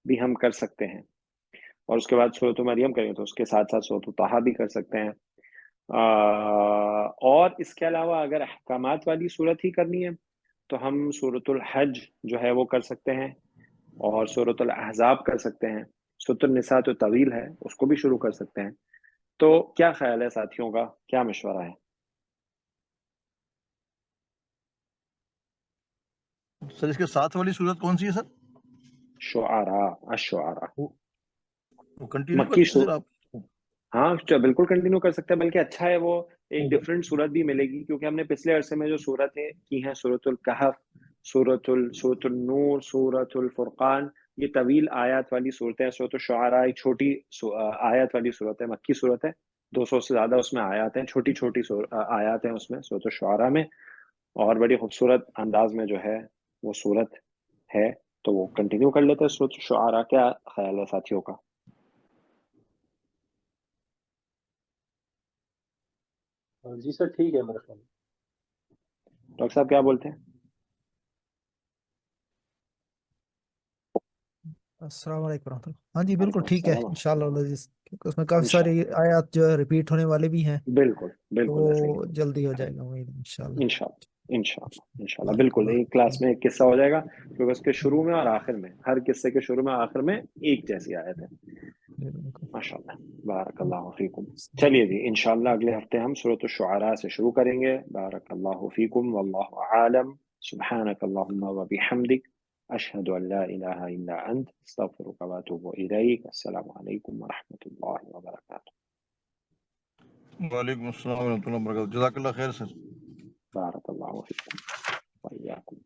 بھی ہم کر سکتے ہیں، اور اس کے بعد سورۃ مریم کریں تو اس کے ساتھ ساتھ سورۃ طٰہٰ بھی کر سکتے ہیں. اور اس کے علاوہ اگر احکامات والی صورت ہی کرنی ہے تو ہم سورۃ الحج جو ہے وہ کر سکتے ہیں اور سورۃ الاحزاب کر سکتے ہیں. سورۃ النساء تو طویل ہے، اس کو بھی شروع کر سکتے ہیں. تو کیا خیال ہے ساتھیوں کا، کیا مشورہ ہے؟ سر اس کے ساتھ والی صورت کون سی ہے سر؟ شعراء، الشعراء، وہ کنٹینیو مکی کرتے ہیں سر آپ؟ ہاں بالکل کنٹینیو کر سکتے ہیں، بلکہ اچھا ہے وہ ایک ڈفرینٹ صورت بھی ملے گی، کیونکہ ہم نے پچھلے عرصے میں جو صورتیں کی ہیں سورۃ الکہف، سورۃ النور، سورۃ الفرقان، یہ طویل آیات والی صورتیں ہیں. سورۃ الشعراء ایک چھوٹی آیات والی صورت ہے، مکی صورت ہے، 200 سے زیادہ اس میں آیات ہیں، چھوٹی چھوٹی آیات ہیں اس میں سورۃ الشعراء میں، اور بڑی خوبصورت انداز میں جو ہے وہ صورت ہے. تو وہ کنٹینیو کر لیتے ہیں سورۃ الشعراء. کیا خیال ہے ساتھیوں کا؟ جی سر ٹھیک ہے میرے خیال میں. ڈاکٹر صاحب کیا بولتے ہیں؟ السلام علیکم ورحمۃ اللہ. ہاں جی بالکل وعلیکم ٹھیک ہے السلام انشاءاللہ العزیز، کیونکہ اس میں کافی انشاءاللہ، ساری آیات جو ہے ریپیٹ ہونے والے بھی ہیں، بالکل تو بالکل ایسے ہی وہ جلدی ہو جائے گا امید انشاءاللہ. انشاءاللہ انشاءاللہ بارک بالکل اللہ ایک کلاس میں ایک قصہ ہو جائے گا، کیونکہ اس کے شروع میں اور آخر میں، ہر قصے کے شروع میں آخر میں ایک جیسی آیت ہے. بالکل. ماشاءاللہ، بارک اللہ فیکم. چلیے جی انشاءاللہ اگلے ہفتے ہم سورۃ الشعراء سے شروع کریں گے. بارک اللہ فیکم واللہ عالم. سبحانک اللہم وبحمدک، اشہد ان لا الہ الا انت، استغفرک واتوب الیک. السلام علیکم ورحمۃ اللہ وبرکاتہ. وعلیکم السلام ورحمۃ اللہ وبرکاتہ. جزاک اللہ خیر سر. بارک اللہ فیکم وإیاکم.